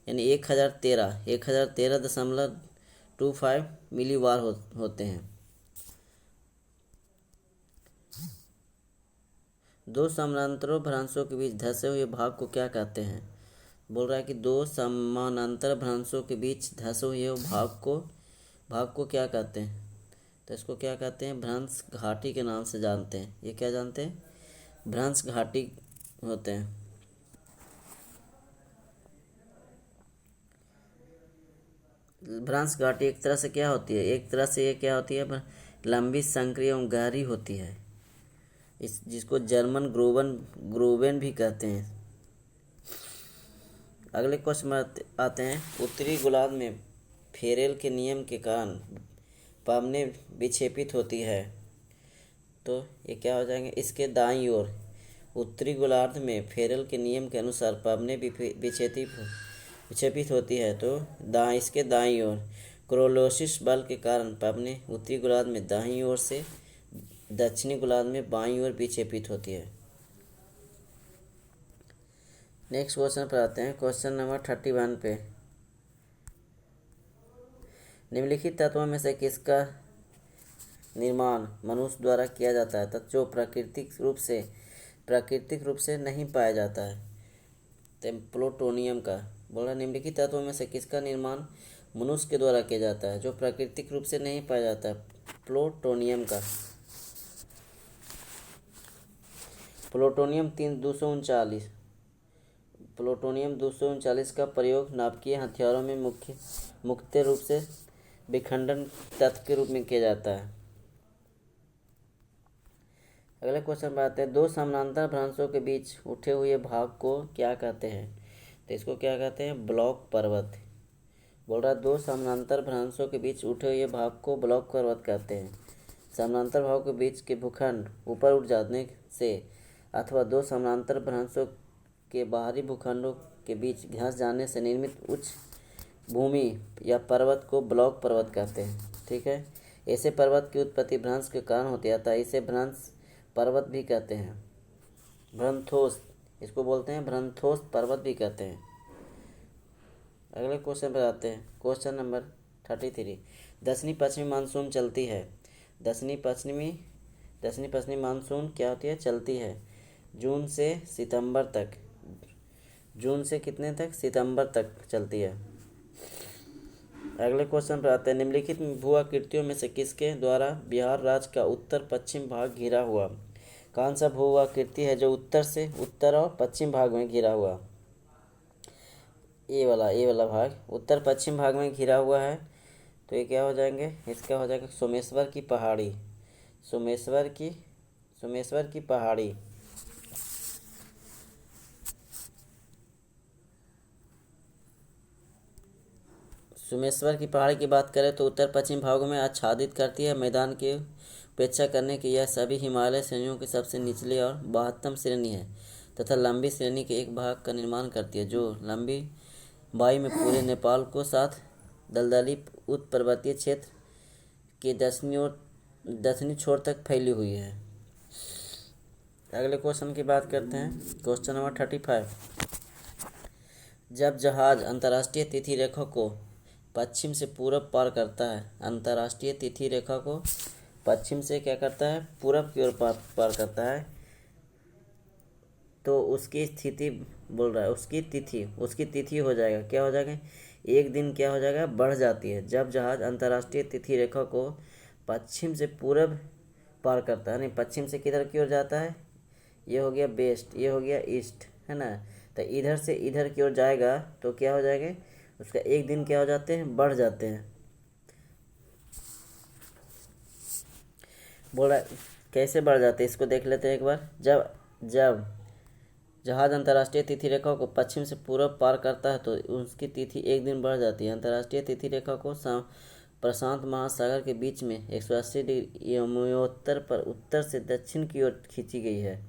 यानी 1013.25 मिली बार होते हैं। दो समानांतर भ्रंशों के बीच धंसे हुए भाग को क्या कहते हैं? बोल रहा है कि दो समानांतर भ्रंशों के बीच धंसे हुए भाग को क्या कहते हैं? तो इसको क्या कहते हैं? भ्रंश घाटी के नाम से जानते हैं। ये क्या जानते हैं? भ्रंश घाटी होते हैं। भ्रंश घाटी एक तरह से क्या होती है? एक तरह से ये क्या होती है? लंबी, संकरी एवं गहरी होती है। जिसको जर्मन ग्रोवेन भी कहते हैं। अगले क्वेश्चन में आते हैं। उत्तरी गोलार्ध में फेरेल के नियम के कारण पावने विक्षेपित होती है। तो ये क्या हो जाएंगे? इसके दाईं ओर उत्तरी गोलार्ध में फेरेल के नियम के अनुसार पावने विक्षेपित होती है। तो इसके दाईं ओर कोरोलिस बल के कारण पावने उत्तरी गोलार्ध में दाईं ओर से दक्षिणी गोलार्ध में बाईं ओर विक्षेपित होती है। नेक्स्ट क्वेश्चन पर आते हैं। क्वेश्चन नंबर 31 पे, निम्नलिखित तत्वों में से किसका निर्माण मनुष्य द्वारा किया जाता है? तत्व जो प्राकृतिक रूप से नहीं पाया जाता है। तो प्लूटोनियम का बोला, निम्नलिखित तत्वों में से किसका निर्माण मनुष्य के द्वारा किया जाता है जो प्राकृतिक रूप से नहीं पाया जाता है? प्लूटोनियम का। प्लूटोनियम 239 का प्रयोग नाभिकीय हथियारों में मुख्य रूप से विखंडन तत्व के रूप में किया जाता है। अगले क्वेश्चन पर आते हैं। दो समानांतर भ्रंशों के बीच उठे हुए भाग को क्या कहते हैं? तो इसको क्या कहते हैं? ब्लॉक पर्वत। बोल रहा है दो समानांतर भ्रंशों के बीच उठे हुए भाग को ब्लॉक पर्वत कहते हैं। समानांतर भागों के बीच के भूखंड ऊपर उठ जाने से अथवा दो समानांतर भ्रंशों के बाहरी भूखंडों के बीच घिस जाने से निर्मित उच्च भूमि या पर्वत को ब्लॉक पर्वत कहते हैं। ठीक है, ऐसे पर्वत की उत्पत्ति भ्रंश के कारण होती है, अतः इसे भ्रंश पर्वत भी कहते हैं। भ्रंथोस इसको बोलते हैं, भ्रंथोस पर्वत भी कहते हैं। अगले क्वेश्चन पर आते हैं। क्वेश्चन नंबर 33, दक्षिणी पश्चिमी मानसून चलती है। दक्षिणी पश्चिमी मानसून क्या होती है? चलती है जून से सितंबर तक। जून से कितने तक? सितंबर तक चलती है। अगले क्वेश्चन पर आते हैं। निम्नलिखित भू-आकृतियों में से किसके द्वारा बिहार राज्य का उत्तर पश्चिम भाग घिरा हुआ? कौन सा भू-आकृति है जो उत्तर और पश्चिम भाग में घिरा हुआ? ये वाला भाग उत्तर पश्चिम भाग में घिरा हुआ है। तो ये क्या हो जाएंगे? इसका हो जाएगा सोमेश्वर की पहाड़ी। सोमेश्वर की पहाड़ी। सोमेश्वर की पहाड़ी की बात करें तो उत्तर पश्चिम भागों में आच्छादित करती है। मैदान की उपेक्षा करने की यह सभी हिमालय श्रेणियों की सबसे निचली और 72वीं श्रेणी है तथा लंबी श्रेणी के एक भाग का निर्माण करती है जो लंबी वायु में पूरे नेपाल को साथ दलदली उत्तर पर्वतीय क्षेत्र के दक्षिणी छोर तक फैली हुई है। अगले क्वेश्चन की बात करते हैं। क्वेश्चन नंबर 35, जब जहाज अंतर्राष्ट्रीय तिथि रेखा को पश्चिम से पूरब पार करता है, अंतर्राष्ट्रीय तिथि रेखा को पश्चिम से क्या करता है? पूरब की ओर पार करता है, तो उसकी स्थिति बोल रहा है उसकी तिथि हो जाएगा। क्या हो जाएगा? एक दिन क्या हो जाएगा? बढ़ जाती है। जब जहाज अंतर्राष्ट्रीय तिथि रेखा को पश्चिम से पूरब पार करता है, नहीं पश्चिम से किधर की ओर जाता है, ये हो गया वेस्ट, ये हो गया ईस्ट, है ना। तो इधर से इधर की ओर जाएगा तो क्या हो जाएगा, उसका एक दिन क्या हो जाते हैं, बढ़ जाते हैं। बोल रहा है कैसे बढ़ जाते हैं, इसको देख लेते हैं एक बार। जब जब जहाज अंतर्राष्ट्रीय तिथि रेखा को पश्चिम से पूरब पार करता है तो उसकी तिथि एक दिन बढ़ जाती है। अंतर्राष्ट्रीय तिथि रेखा को प्रशांत महासागर के बीच में 180 डिग्री यमोत्तर पर उत्तर से दक्षिण की ओर खींची गई है,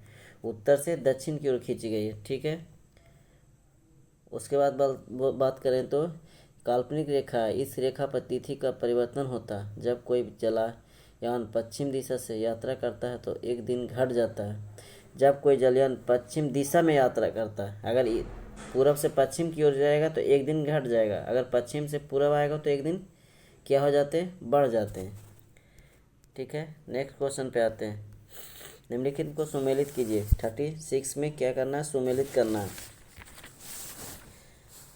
उत्तर से दक्षिण की ओर खींची गई है, ठीक है। उसके बाद बात करें तो काल्पनिक रेखा है, इस रेखा पर तिथि का परिवर्तन होता है। जब कोई जलयान पश्चिम दिशा से यात्रा करता है तो एक दिन घट जाता है। जब कोई जलयान पश्चिम दिशा में यात्रा करता है, अगर पूरब से पश्चिम की ओर जाएगा तो एक दिन घट जाएगा, अगर पश्चिम से पूरब आएगा तो एक दिन क्या हो जाते हैं, बढ़ जाते हैं, ठीक है। नेक्स्ट क्वेश्चन पे आते हैं। निम्नलिखित को सुमेलित कीजिए। 36 में क्या करना है, सुमेलित करना है।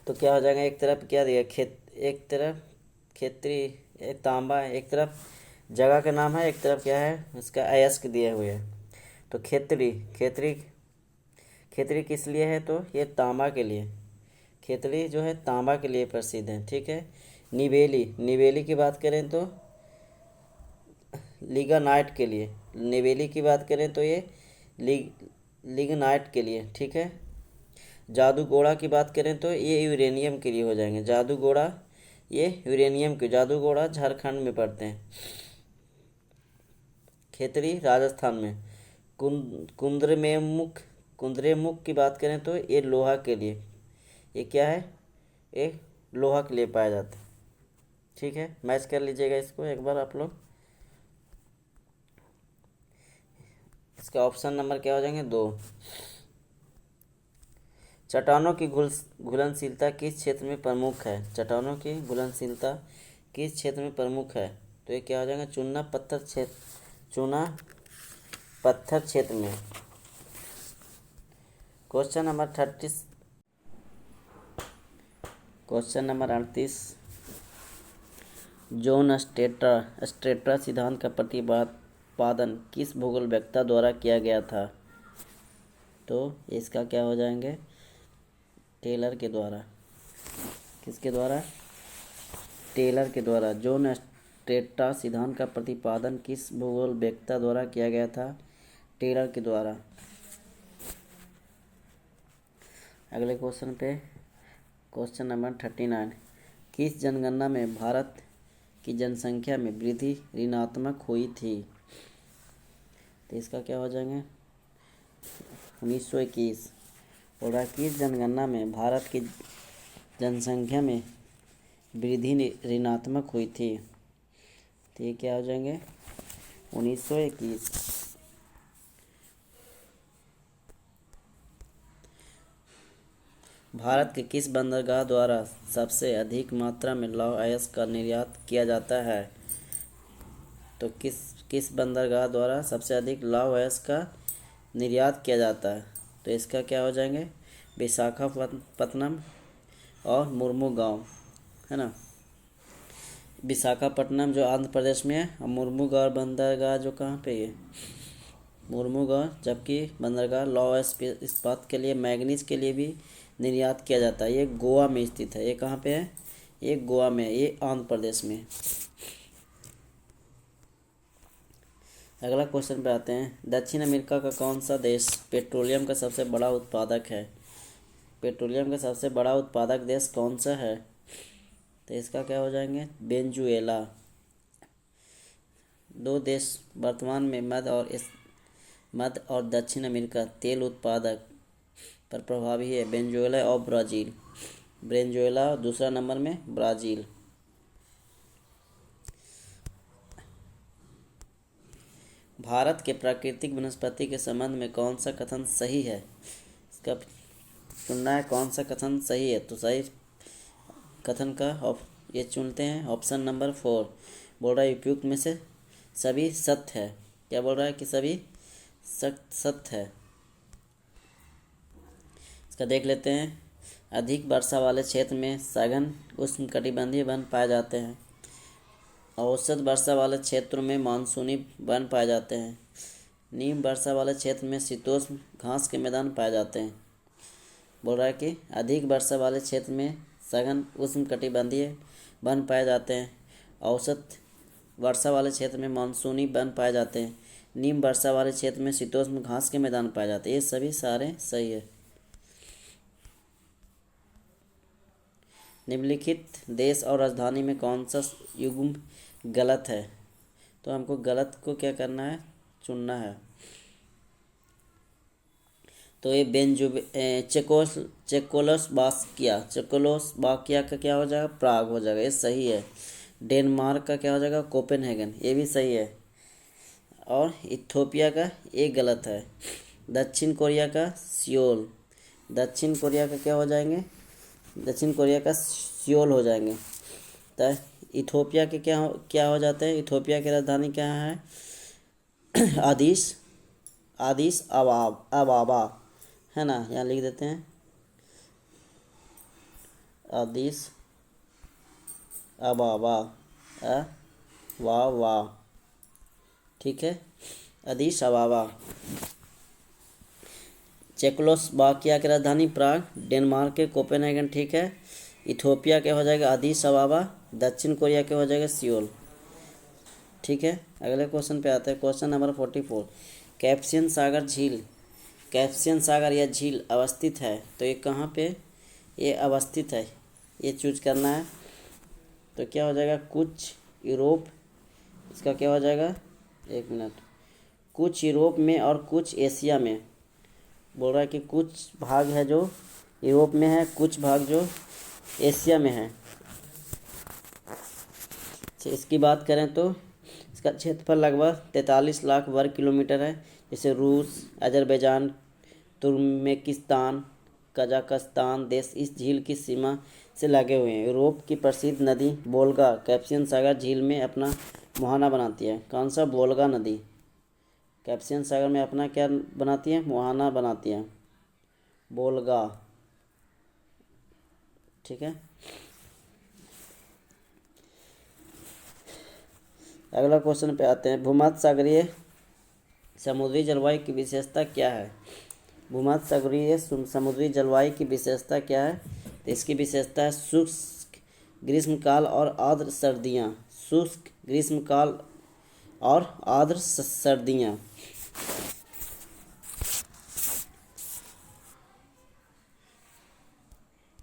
तो क्या हो जाएगा, एक तरफ क्या दिया, एक तरफ खेतरी, एक तांबा है, एक तरफ जगह का नाम है, एक तरफ क्या है, इसका अयस्क दिए हुए है। तो खेतरी खेतरी खेतरी किस लिए है, तो ये तांबा के लिए, खेतरी जो है तांबा के लिए प्रसिद्ध है, ठीक है। निवेली निवेली की बात करें तो लिग्नाइट के लिए, निवेली की बात करें तो ये लिग्नाइट के लिए, ठीक है। जादूगोड़ा की बात करें तो ये यूरेनियम के लिए हो जाएंगे। जादूगोड़ा ये यूरेनियम के, जादूगोड़ा झारखंड में पड़ते हैं। खेतरी राजस्थान में। कुंद्रेमुख की बात करें तो ये लोहा के लिए, ये क्या है, ये लोहा के लिए पाया जाता है, ठीक है। मैच कर लीजिएगा इसको एक बार आप लोग। इसका ऑप्शन नंबर क्या हो जाएंगे, 2। चट्टानों की घुलनशीलता किस क्षेत्र में प्रमुख है, चट्टानों की घुलनशीलता किस क्षेत्र में प्रमुख है, तो ये क्या हो जाएगा, चूना पत्थर क्षेत्र में। Question number 38। जॉन स्ट्रेटा सिद्धांत का प्रतिपादन किस भूगोलवेत्ता द्वारा किया गया था, तो इसका क्या हो जाएंगे, टेलर के द्वारा। किसके द्वारा, टेलर के द्वारा। जॉन स्ट्रेटा सिद्धांत का प्रतिपादन किस भूगोलवेत्ता द्वारा किया गया था, टेलर के द्वारा। अगले क्वेश्चन पे, क्वेश्चन नंबर 39। किस जनगणना में भारत की जनसंख्या में वृद्धि ऋणात्मक हुई थी, तो इसका क्या हो जाएंगे, 1921। और किस जनगणना में भारत की जनसंख्या में वृद्धि ऋणात्मक हुई थी, तो ये क्या हो जाएंगे, 1921। भारत के किस बंदरगाह द्वारा सबसे अधिक मात्रा में लौह अयस्क का निर्यात किया जाता है, तो किस बंदरगाह द्वारा सबसे अधिक लौह अयस्क का निर्यात किया जाता है, तो इसका क्या हो जाएंगे, विशाखापत्तनम और मुर्मुगांव, है ना। विशाखापट्टनम जो आंध्र प्रदेश में है, और मुर्मुगांव बंदरगाह जो कहाँ पे है, मुर्मुगांव। जबकि बंदरगाह लौह इस्पात के लिए, मैग्नीज के लिए भी निर्यात किया जाता है। ये गोवा में स्थित है, ये कहाँ पे है, ये गोवा में है, ये आंध्र प्रदेश में। अगला क्वेश्चन पे आते हैं। दक्षिण अमेरिका का कौन सा देश पेट्रोलियम का सबसे बड़ा उत्पादक है, पेट्रोलियम का सबसे बड़ा उत्पादक देश कौन सा है, तो इसका क्या हो जाएंगे, वेनेजुएला। 2 देश वर्तमान में मध्य और दक्षिण अमेरिका तेल उत्पादक पर प्रभावी है, वेनेजुएला और ब्राज़ील। वेनेजुएला दूसरा नंबर में ब्राज़ील। भारत के प्राकृतिक वनस्पति के संबंध में कौन सा कथन सही है, इसका चुनना है, कौन सा कथन सही है, तो सही कथन का ये चुनते हैं, ऑप्शन नंबर 4। बोल रहा है उपयुक्त में से सभी सत्य है, क्या बोल रहा है कि सभी सत्य है। इसका देख लेते हैं। अधिक वर्षा वाले क्षेत्र में सघन उष्णकटिबंधीय वन पाए जाते हैं, औसत वर्षा वाले क्षेत्रों में मानसूनी वन पाए जाते हैं। निम्न वर्षा वाले क्षेत्र में शीतोष्ण घास के मैदान पाए जाते हैं। बोल रहा है कि अधिक वर्षा वाले क्षेत्र में सघन उष्णकटिबंधीय वन पाए जाते हैं। औसत वर्षा वाले क्षेत्र में मानसूनी वन पाए जाते हैं। निम्न वर्षा वाले क्षेत्र में शीतोष्ण घास के मैदान पाए जाते हैं। ये सभी सारे सही है। निम्नलिखित देश और राजधानी में कौन सा युग्म गलत है? तो हमको गलत को क्या करना है, चुनना है। तो ये चेकोस्लोवाकिया का क्या हो जाएगा, प्राग हो जाएगा, ये सही है। डेनमार्क का क्या हो जाएगा, कोपेनहेगन, ये भी सही है। और इथोपिया का ये गलत है। दक्षिण कोरिया का सियोल, दक्षिण कोरिया का क्या हो जाएंगे, दक्षिण कोरिया का सियोल हो जाएंगे। तो इथोपिया के क्या हो जाते हैं, इथोपिया की राजधानी क्या है, आदिस अबाबा है ना, यहाँ लिख देते हैं आदिस अबाबा, वाह, ठीक है, आदिस अबाबा। चेकोस्लोवाकिया की राजधानी प्राग, डेनमार्क के कोपेनहेगन, ठीक है। इथोपिया के हो जाएगा आदिस अबाबा, दक्षिण कोरिया के हो जाएगा सियोल, ठीक है। अगले क्वेश्चन पे आते हैं, क्वेश्चन नंबर 44। कैस्पियन सागर झील, कैस्पियन सागर या झील अवस्थित है, तो ये कहाँ पे ये अवस्थित है, ये चूज करना है। तो क्या हो जाएगा, कुछ यूरोप, इसका क्या हो जाएगा, एक मिनट, कुछ यूरोप में और कुछ एशिया में। बोल रहा है कि कुछ भाग है जो यूरोप में है, कुछ भाग जो एशिया में है। इसकी बात करें तो इसका क्षेत्रफल लगभग 43 लाख वर्ग किलोमीटर है। जैसे रूस, अजरबैजान, तुर्कमेनिस्तान, कजाकिस्तान देश इस झील की सीमा से लगे हुए हैं। यूरोप की प्रसिद्ध नदी वोल्गा कैस्पियन सागर झील में अपना मुहाना बनाती है। कौन सा, वोल्गा नदी कैस्पियन सागर में अपना क्या बनाती है, मुहाना बनाती है, वोल्गा, ठीक है। अगला क्वेश्चन पे आते हैं, भूमध्य सागरीय समुद्री जलवायु की विशेषता क्या है? भूमध्य सागरीय समुद्री जलवायु की विशेषता क्या है? तो इसकी विशेषता है शुष्क ग्रीष्मकाल और आर्द्र सर्दियाँ, शुष्क ग्रीष्मकाल और आर्द्र सर्दियाँ।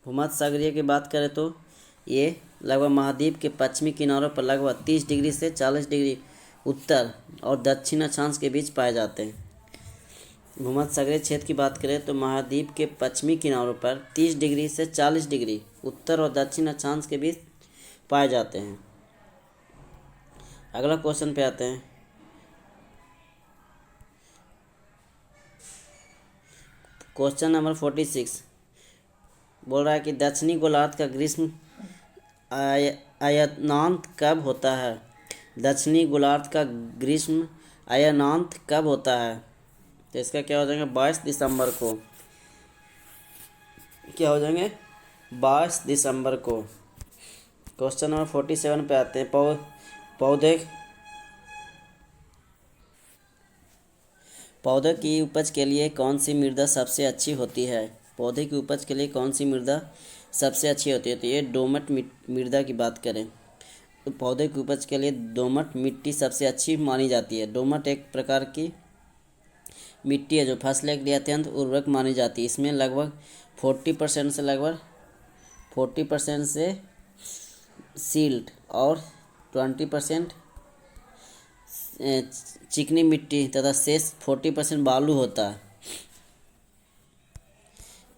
भूमध्य सागरीय की बात करें तो ये लगभग महाद्वीप के पश्चिमी किनारों पर लगभग 30 डिग्री से 40 डिग्री उत्तर और दक्षिण अक्षांश के बीच पाए जाते हैं। भूमध्य सागरीय क्षेत्र की बात करें तो महाद्वीप के पश्चिमी किनारों पर 30 डिग्री से 40 डिग्री उत्तर और दक्षिण अक्षांश के बीच पाए जाते हैं। अगला क्वेश्चन पे आते हैं, क्वेश्चन नंबर 46। बोल रहा है कि दक्षिणी गोलार्ध का ग्रीष्म अयनांत कब होता है? दक्षिणी गोलार्ध का ग्रीष्म अयनांत कब होता है? तो इसका क्या हो जाएगा, 22 दिसंबर को, क्या हो जाएंगे, 22 दिसंबर को। क्वेश्चन नंबर 47 पे आते हैं, पौधे की उपज के लिए कौन सी मृदा सबसे अच्छी होती है? पौधे की उपज के लिए कौन सी मृदा सबसे अच्छी होती है? तो ये दोमट मृदा की बात करें तो पौधे की उपज के लिए दोमट मिट्टी सबसे अच्छी मानी जाती है। दोमट एक प्रकार की मिट्टी है जो फसलें के लिए अत्यंत उर्वरक मानी जाती है। इसमें लगभग 40% से सील्ट और 20% चिकनी मिट्टी तथा शेष 40% बालू होता है।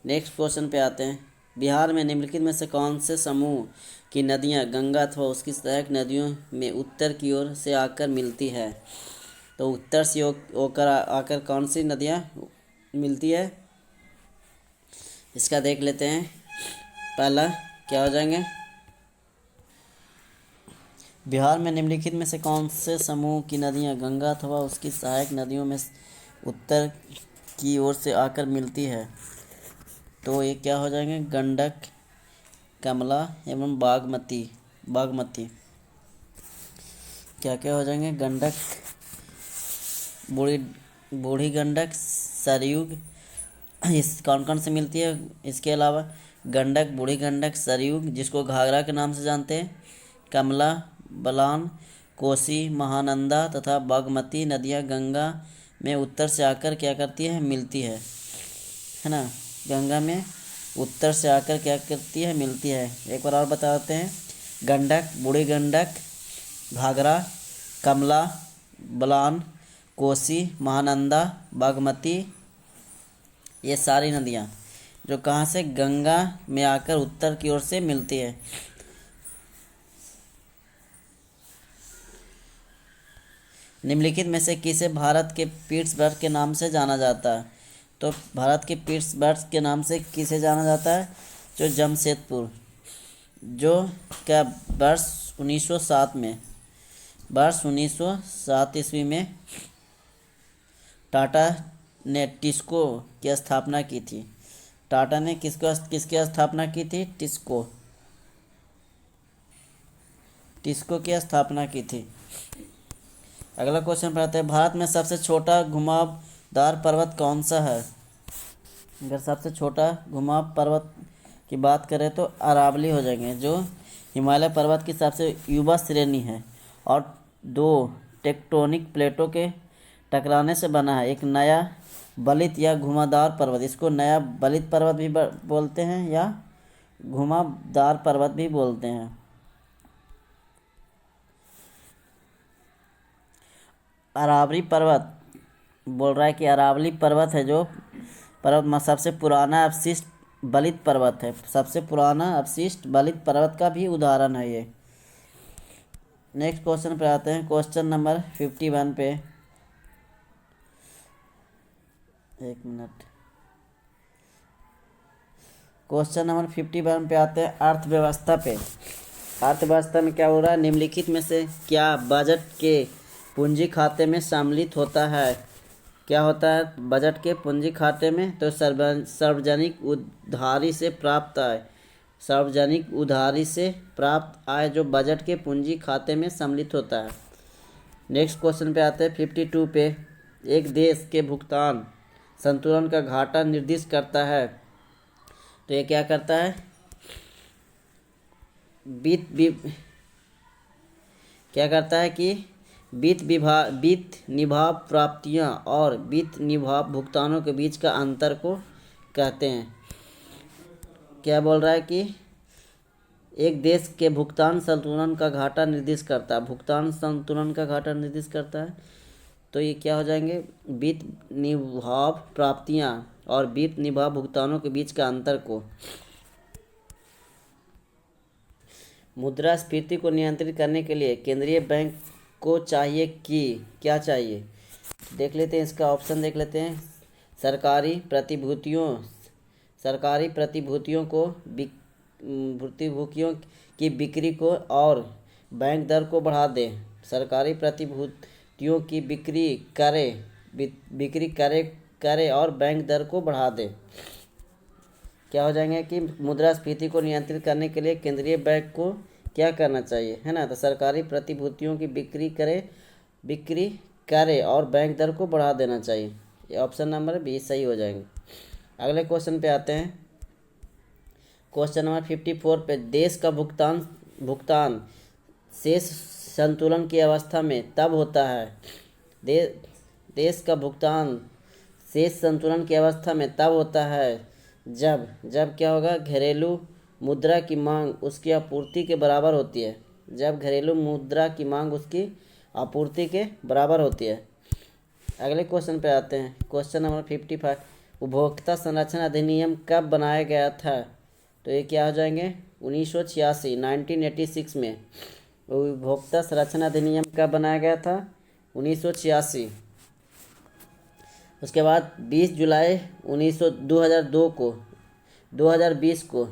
नेक्स्ट क्वेश्चन पे आते हैं, बिहार में निम्नलिखित में से कौन से समूह की नदियाँ गंगा अथवा उसकी सहायक नदियों में उत्तर की ओर से आकर मिलती है? तो उत्तर से होकर आकर कौन सी नदियाँ मिलती है, इसका देख लेते हैं। पहला क्या हो जाएंगे, बिहार में निम्नलिखित में से कौन से समूह की नदियाँ गंगा अथवा उसकी सहायक नदियों में उत्तर की ओर से आकर मिलती है? तो ये क्या हो जाएंगे, गंडक, कमला एवं बागमती। क्या क्या हो जाएंगे? गंडक, बूढ़ी बूढ़ी गंडक, सरयू, इस कौन कौन से मिलती है इसके अलावा? गंडक, बूढ़ी गंडक, सरयू जिसको घाघरा के नाम से जानते हैं, कमला, बलान, कोसी, महानंदा तथा बागमती नदियाँ गंगा में उत्तर से आकर क्या करती है? मिलती है ना। गंगा में उत्तर से आकर क्या करती है? मिलती है। एक बार और बताते हैं। गंडक, बूढ़ी गंडक, घाघरा, कमला, बलान, कोसी, महानंदा, बागमती, ये सारी नदियाँ जो कहाँ से? गंगा में आकर उत्तर की ओर से मिलती है। निम्नलिखित में से किसे भारत के पिट्सबर्ग के नाम से जाना जाता है? तो भारत के पिट्सबर्ग के नाम से किसे जाना जाता है? जो जमशेदपुर, जो क्या वर्ष 1907 में, वर्ष 1907 ईस्वी में टाटा ने टिस्को की स्थापना की थी। टाटा ने किसकी स्थापना की थी? टिस्को की स्थापना की थी। अगला क्वेश्चन पढ़ते हैं। भारत में सबसे छोटा घुमावदार पर्वत कौन सा है? अगर सबसे छोटा घुमाव पर्वत की बात करें तो अरावली हो जाएंगे, जो हिमालय पर्वत की सबसे युवा श्रेणी है और 2 टेक्टोनिक प्लेटों के टकराने से बना है एक नया बलित या घुमावदार पर्वत। इसको नया बलित पर्वत भी बोलते हैं या घुमावदार पर्वत भी बोलते हैं। अरावली पर्वत बोल रहा है कि अरावली पर्वत है जो पर्वत में सबसे पुराना अवशिष्ट बलित पर्वत है। सबसे पुराना अवशिष्ट बलित पर्वत का भी उदाहरण है ये। नेक्स्ट क्वेश्चन पे आते हैं। क्वेश्चन नंबर 51 पे, एक मिनट। क्वेश्चन नंबर 51 पे आते हैं अर्थव्यवस्था पे। अर्थव्यवस्था में क्या हो रहा है? निम्नलिखित में से क्या बजट के पूंजी खाते में सम्मिलित होता है? क्या होता है बजट के पूंजी खाते में? तो सार्वजनिक उधारी से प्राप्त आय, सार्वजनिक उधारी से प्राप्त आय जो बजट के पूंजी खाते में सम्मिलित होता है। नेक्स्ट क्वेश्चन पे आते हैं 52 पे। एक देश के भुगतान संतुलन का घाटा निर्दिष्ट करता है। तो ये क्या करता है? क्या करता है कि वित्त निभाव प्राप्तियां और वित्त निभाव भुगतानों के बीच का अंतर को कहते हैं। क्या बोल रहा है कि एक देश के भुगतान संतुलन का घाटा निर्दिष्ट करता है, भुगतान संतुलन का घाटा निर्दिष्ट करता है। तो ये क्या हो जाएंगे? वित्त निभाव प्राप्तियां और वित्त निभाव भुगतानों के बीच का अंतर को। मुद्रास्फीति को नियंत्रित करने के लिए केंद्रीय बैंक को चाहिए कि क्या चाहिए? देख लेते हैं, इसका ऑप्शन देख लेते हैं। सरकारी प्रतिभूतियों की बिक्री को और बैंक दर को बढ़ा दे। सरकारी प्रतिभूतियों की बिक्री करे और बैंक दर को बढ़ा दे। क्या हो जाएंगे कि मुद्रास्फीति को नियंत्रित करने के लिए केंद्रीय बैंक को क्या करना चाहिए, है ना? तो सरकारी प्रतिभूतियों की बिक्री करे और बैंक दर को बढ़ा देना चाहिए। ये ऑप्शन नंबर बी सही हो जाएंगे। अगले क्वेश्चन पे आते हैं। क्वेश्चन नंबर 54 पे, देश का भुगतान शेष संतुलन की अवस्था में तब होता है। देश का भुगतान शेष संतुलन की अवस्था में तब होता है जब क्या होगा? घरेलू मुद्रा की मांग उसकी आपूर्ति के बराबर होती है। जब घरेलू मुद्रा की मांग उसकी आपूर्ति के बराबर होती है। अगले क्वेश्चन पे आते हैं। क्वेश्चन नंबर 55, उपभोक्ता संरक्षण अधिनियम कब बनाया गया था? तो ये क्या हो जाएंगे? 1986 में उपभोक्ता संरक्षण अधिनियम कब बनाया गया था? 1986। उसके बाद 20 जुलाई 2020 को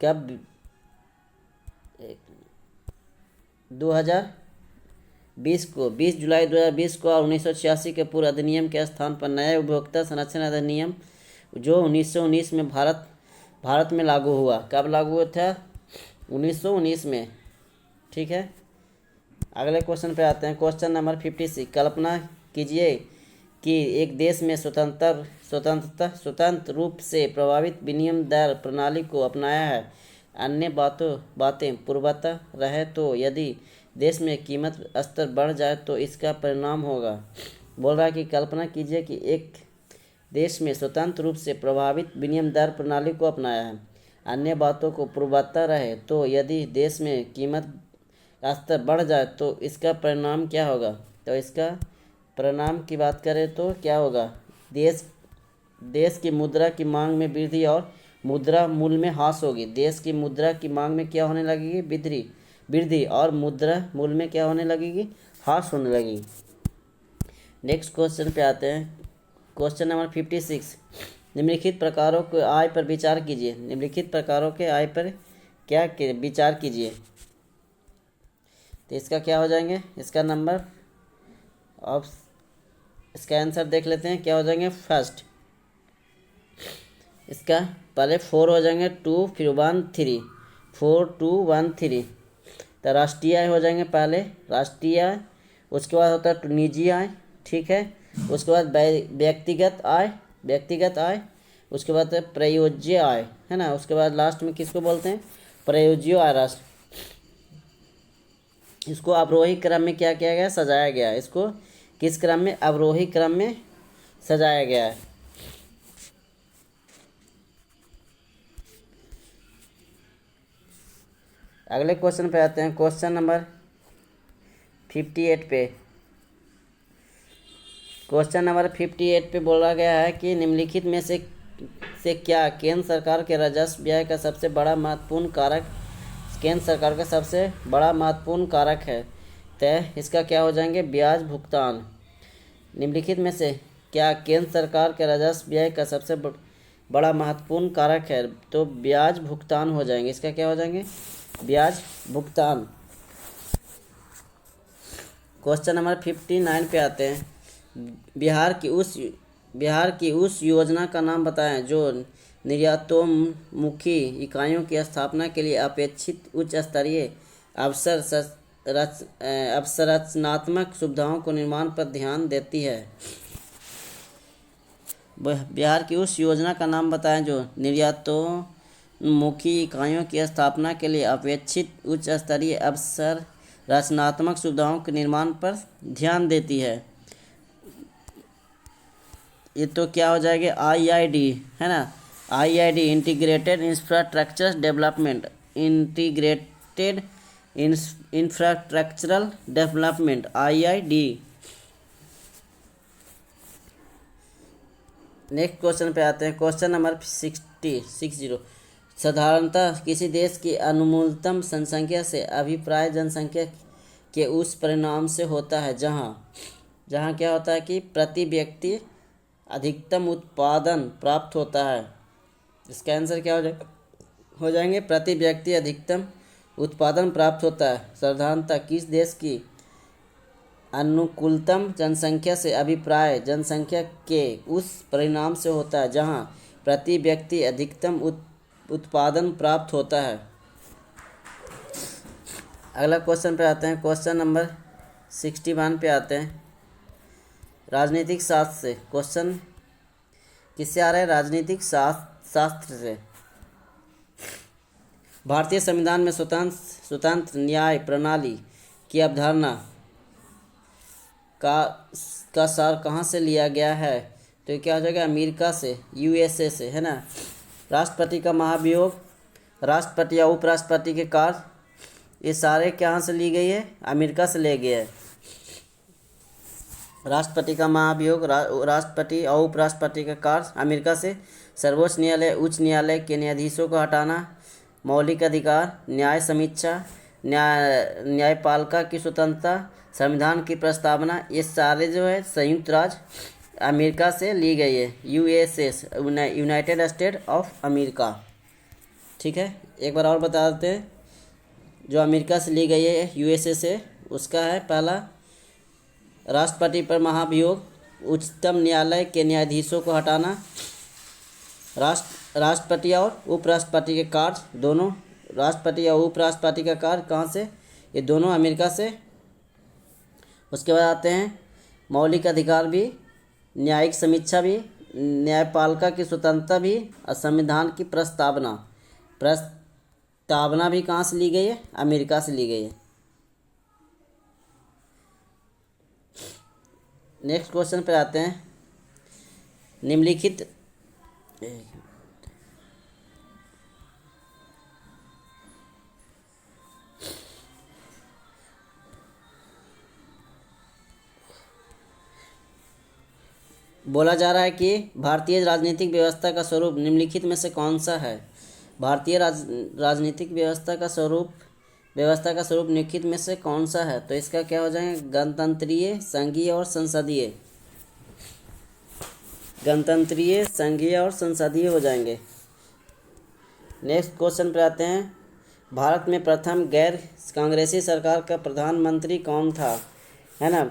कब 20 जुलाई 2020 को और 1986 के पूर्व अधिनियम के स्थान पर नया उपभोक्ता संरक्षण अधिनियम जो 1919 में भारत में लागू हुआ। कब लागू हुआ था? 1919 में। ठीक है, अगले क्वेश्चन पे आते हैं। Question number 56। कल्पना कीजिए कि एक देश में स्वतंत्र रूप से प्रभावित विनिमय दर प्रणाली को अपनाया है, अन्य बातें पूर्वतः रहे तो यदि देश में कीमत स्तर बढ़ जाए तो इसका परिणाम होगा। बोल रहा है कि कल्पना कीजिए कि एक देश में स्वतंत्र रूप से प्रभावित विनिमय दर प्रणाली को अपनाया है, अन्य बातों को पूर्वतः रहे तो यदि देश में कीमत स्तर बढ़ जाए तो इसका परिणाम क्या होगा। तो इसका परिणाम की बात करें तो क्या होगा, देश की मुद्रा की मांग में वृद्धि और मुद्रा मूल्य में ह्रास होगी। देश की मुद्रा की मांग में क्या होने लगेगी, वृद्धि और मुद्रा मूल्य में क्या होने लगेगी, ह्रास होने लगेगी। नेक्स्ट क्वेश्चन पे आते हैं। Question number 56। निम्नलिखित प्रकारों के आय पर विचार कीजिए। निम्नलिखित प्रकारों के आय पर क्या विचार कीजिए। तो इसका क्या हो जाएंगे, इसका नंबर अब इसका आंसर देख लेते हैं क्या हो जाएंगे। फर्स्ट इसका पहले 4 हो जाएंगे, 2 फिर 1 3, 4 2 1 3। तो राष्ट्रीय आय हो जाएंगे पहले, राष्ट्रीय आय, उसके बाद होता है निजी आय, ठीक है। उसके बाद व्यक्तिगत आय, उसके बाद है प्रयोज्य आय, है ना। उसके बाद लास्ट में किसको बोलते हैं, प्रयोज्य आय राष्ट्र। इसको अवरोही क्रम में क्या किया गया, सजाया गया। इसको किस क्रम में, अवरोही क्रम में सजाया गया है। अगले क्वेश्चन पे आते हैं। क्वेश्चन नंबर 58 पे। क्वेश्चन नंबर 58 पे बोला गया है कि निम्नलिखित में से क्या केंद्र सरकार के राजस्व व्यय का सबसे बड़ा महत्वपूर्ण कारक है। तो इसका क्या हो जाएंगे, ब्याज भुगतान। निम्नलिखित में से क्या केंद्र सरकार के राजस्व व्यय का सबसे बड़ा महत्वपूर्ण कारक है, तो ब्याज भुगतान हो जाएंगे। इसका क्या हो जाएंगे, ब्याज भुगतान। क्वेश्चन नंबर 59 पे आते हैं। बिहार की उस योजना का नाम बताएं जो निर्यातोन्मुखी इकाइयों की स्थापना के लिए अपेक्षित उच्च स्तरीय अवसरचनात्मक सुविधाओं को निर्माण पर ध्यान देती है। बिहार की उस योजना का नाम बताएं जो निर्यातोन्मुखी इकाइयों की स्थापना के लिए अपेक्षित उच्च स्तरीय अवसरचनात्मक सुविधाओं के निर्माण पर ध्यान देती है। ये तो क्या हो जाएगा, IID, है ना। IID integrated infrastructure development, IID। Next question पे आते हैं। Question number 60। साधारणतः किसी देश की अनुमूलतम जनसंख्या से अभिप्राय जनसंख्या के उस परिणाम से होता है जहाँ क्या होता है कि प्रति व्यक्ति अधिकतम उत्पादन प्राप्त होता है। इसका आंसर क्या हो जाएंगे, प्रति व्यक्ति अधिकतम उत्पादन प्राप्त होता है। साधारणतः किस देश की अनुकूलतम जनसंख्या से अभिप्राय जनसंख्या के उस परिणाम से होता है जहाँ प्रति व्यक्ति अधिकतम उत्पादन प्राप्त होता है। अगला क्वेश्चन पे आते हैं। क्वेश्चन नंबर 61 पे आते हैं। राजनीतिक शास्त्र से क्वेश्चन किससे आ रहा है, राजनीतिक शास्त्र से। भारतीय संविधान में स्वतंत्र न्याय प्रणाली की अवधारणा का सार कहाँ से लिया गया है, तो क्या हो जाएगा, अमेरिका से, USA से, है ना। राष्ट्रपति का महाभियोग, राष्ट्रपति या उपराष्ट्रपति के कार्य, ये सारे कहाँ से ली गई है, अमेरिका से ले गए हैं। राष्ट्रपति का महाभियोग, राष्ट्रपति और उपराष्ट्रपति का कार्य अमेरिका से। सर्वोच्च न्यायालय, उच्च न्यायालय के न्यायाधीशों को हटाना, मौलिक अधिकार, न्याय समीक्षा, न्यायपालिका की स्वतंत्रता, संविधान की प्रस्तावना, ये सारे जो है संयुक्त राज्य अमेरिका से ली गई है, USA, United state of America. ठीक है, एक बार और बता देते हैं। जो अमेरिका से ली गई है USA से, उसका है पहला राष्ट्रपति पर महाभियोग, उच्चतम न्यायालय के न्यायाधीशों को हटाना, राष्ट्रपति और उपराष्ट्रपति के कार्य दोनों, राष्ट्रपति और उपराष्ट्रपति का कार्य कहाँ से, ये दोनों अमेरिका से उसके बाद आते हैं मौलिक अधिकार भी, न्यायिक समीक्षा भी, न्यायपालिका की स्वतंत्रता भी और संविधान की प्रस्तावना। प्रस्तावना भी कहाँ से ली गई है? अमेरिका से ली गई है। नेक्स्ट क्वेश्चन पे आते हैं। निम्नलिखित बोला जा रहा है कि भारतीय राजनीतिक व्यवस्था का स्वरूप निम्नलिखित में से कौन सा है? भारतीय राजनीतिक व्यवस्था का स्वरूप निम्नलिखित में से कौन सा है? तो इसका क्या हो जाएगा? गणतंत्रीय, संघीय और संसदीय। गणतंत्रीय, संघीय और संसदीय हो जाएंगे। नेक्स्ट क्वेश्चन पे आते हैं। भारत में प्रथम गैर कांग्रेसी सरकार का प्रधानमंत्री कौन था? है ना,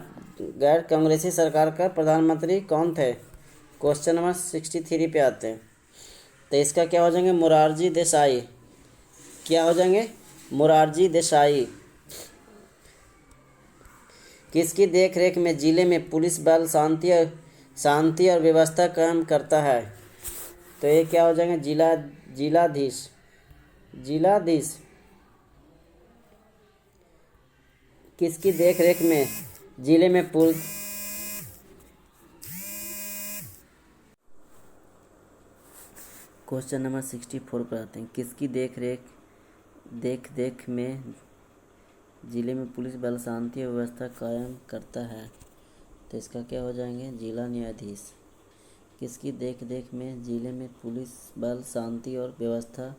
गैर कांग्रेसी सरकार का प्रधानमंत्री कौन थे? क्वेश्चन नंबर 63 पे आते हैं। तो इसका क्या हो जाएंगे? मोरारजी देसाई। क्या हो जाएंगे? मोरारजी देसाई। किसकी देखरेख में जिले में पुलिस बल शांति और व्यवस्था कायम करता है? तो ये क्या हो जाएंगे? जिलाधीश। किसकी देखरेख में जिले में पुलिस क्वेश्चन नंबर 64 पर आते हैं। किसकी देख में जिले में पुलिस बल शांति और व्यवस्था कायम करता है? तो इसका क्या हो जाएंगे? जिला न्यायाधीश। किसकी देख में जिले में पुलिस बल शांति और व्यवस्था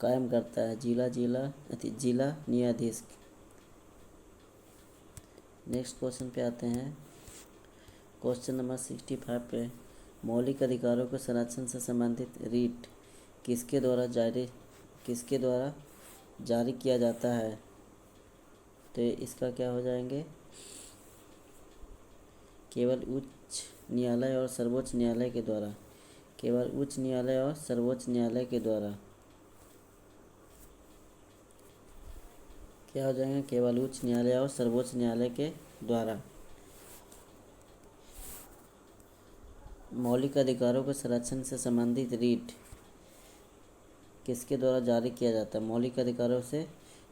कायम करता है? जिला न्यायाधीश। नेक्स्ट क्वेश्चन पे आते हैं। क्वेश्चन नंबर 65 पे मौलिक अधिकारों के संरक्षण से संबंधित रीट किसके द्वारा जारी किया जाता है? तो इसका क्या हो जाएंगे? केवल उच्च न्यायालय और सर्वोच्च न्यायालय के द्वारा। केवल उच्च न्यायालय और सर्वोच्च न्यायालय के द्वारा। क्या हो जाएंगे? केवल उच्च न्यायालय और सर्वोच्च न्यायालय के द्वारा। मौलिक अधिकारों के संरक्षण से संबंधित रीट किसके द्वारा जारी किया जाता है? मौलिक अधिकारों से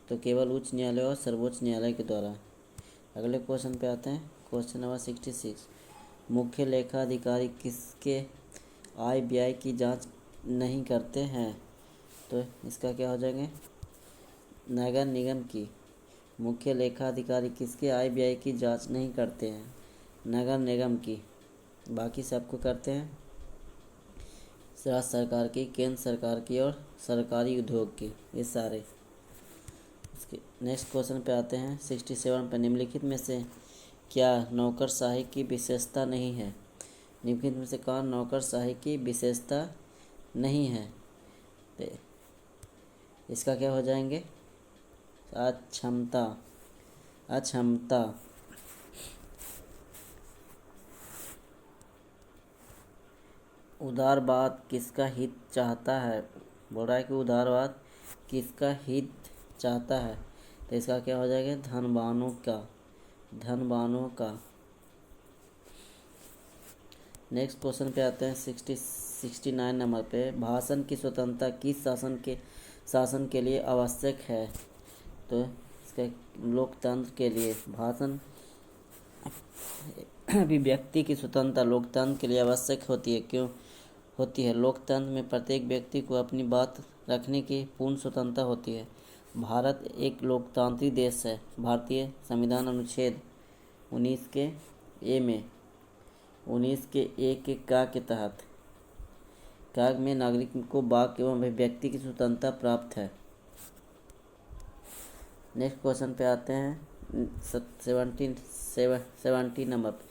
तो केवल उच्च न्यायालय और सर्वोच्च न्यायालय के द्वारा। अगले क्वेश्चन पे आते हैं। Question number 66। मुख्य लेखा अधिकारी किसके आय व्यय की जांच नहीं करते हैं? तो इसका क्या हो जाएंगे? नगर निगम की। मुख्य लेखा अधिकारी किसके आय व्यय की जांच नहीं करते हैं? नगर निगम की। बाकी सबको करते हैं राज्य सरकार की, केंद्र सरकार की और सरकारी उद्योग की, ये सारे। इसके नेक्स्ट क्वेश्चन पे आते हैं 67 पर। निम्नलिखित में से क्या नौकरशाही की विशेषता नहीं है? निम्नलिखित में से कौन नौकरशाही की विशेषता नहीं है? तो इसका क्या हो जाएंगे? अक्षमता। उदारवाद किसका हित चाहता है? बोल रहा है कि उदारवाद किसका हित चाहता है? तो इसका क्या हो जाएगा? धनवानों का। नेक्स्ट क्वेश्चन पे आते हैं 69 नंबर पे। भाषण की स्वतंत्रता किस शासन के लिए आवश्यक है? तो इसका लोकतंत्र के लिए। भाषण अभिव्यक्ति की स्वतंत्रता लोकतंत्र के लिए आवश्यक होती है। क्यों होती है? लोकतंत्र में प्रत्येक व्यक्ति को अपनी बात रखने की पूर्ण स्वतंत्रता होती है। भारत एक लोकतांत्रिक देश है। भारतीय संविधान अनुच्छेद 19 के का के तहत काग में नागरिक को वाक एवं अभिव्यक्ति की स्वतंत्रता प्राप्त है। नेक्स्ट क्वेश्चन पे आते हैं 70 नंबर पे।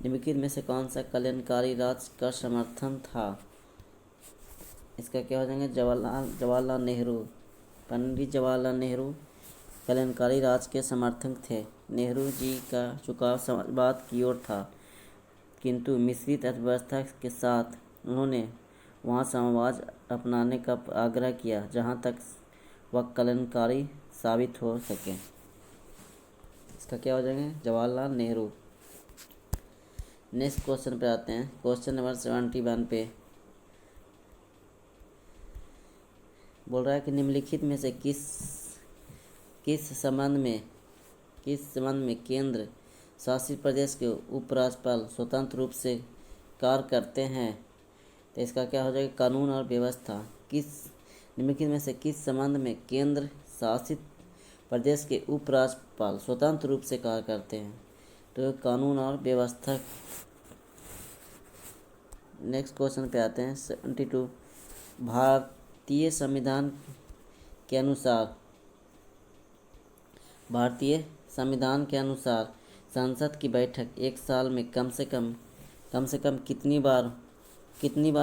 निम्नलिखित में से कौन सा कल्याणकारी राज्य का समर्थन था? इसका क्या हो जाएंगे? जवाहरलाल नेहरू। पंडित जवाहरलाल नेहरू कल्याणकारी राज्य के समर्थक थे। नेहरू जी का झुकाव समाजवाद की ओर था, किंतु मिश्रित अर्थव्यवस्था के साथ उन्होंने वहाँ समाजवाद अपनाने का आग्रह किया जहाँ तक वह कल्याणकारी साबित हो सके। इसका क्या हो जाएंगे? जवाहरलाल नेहरू। नेक्स्ट क्वेश्चन पे आते हैं। क्वेश्चन नंबर 71 पे बोल रहा है कि निम्नलिखित में से किस संबंध में केंद्र शासित प्रदेश के उपराज्यपाल स्वतंत्र रूप से कार्य करते हैं? तो इसका क्या हो जाएगा? कानून और व्यवस्था। निम्नलिखित में से किस संबंध में केंद्र शासित प्रदेश के उपराज्यपाल स्वतंत्र रूप से कार्य करते हैं? तो कानून और व्यवस्था। नेक्स्ट क्वेश्चन पे आते हैं 72। भारतीय संविधान के अनुसार संसद की बैठक एक साल में कम से कम कितनी बार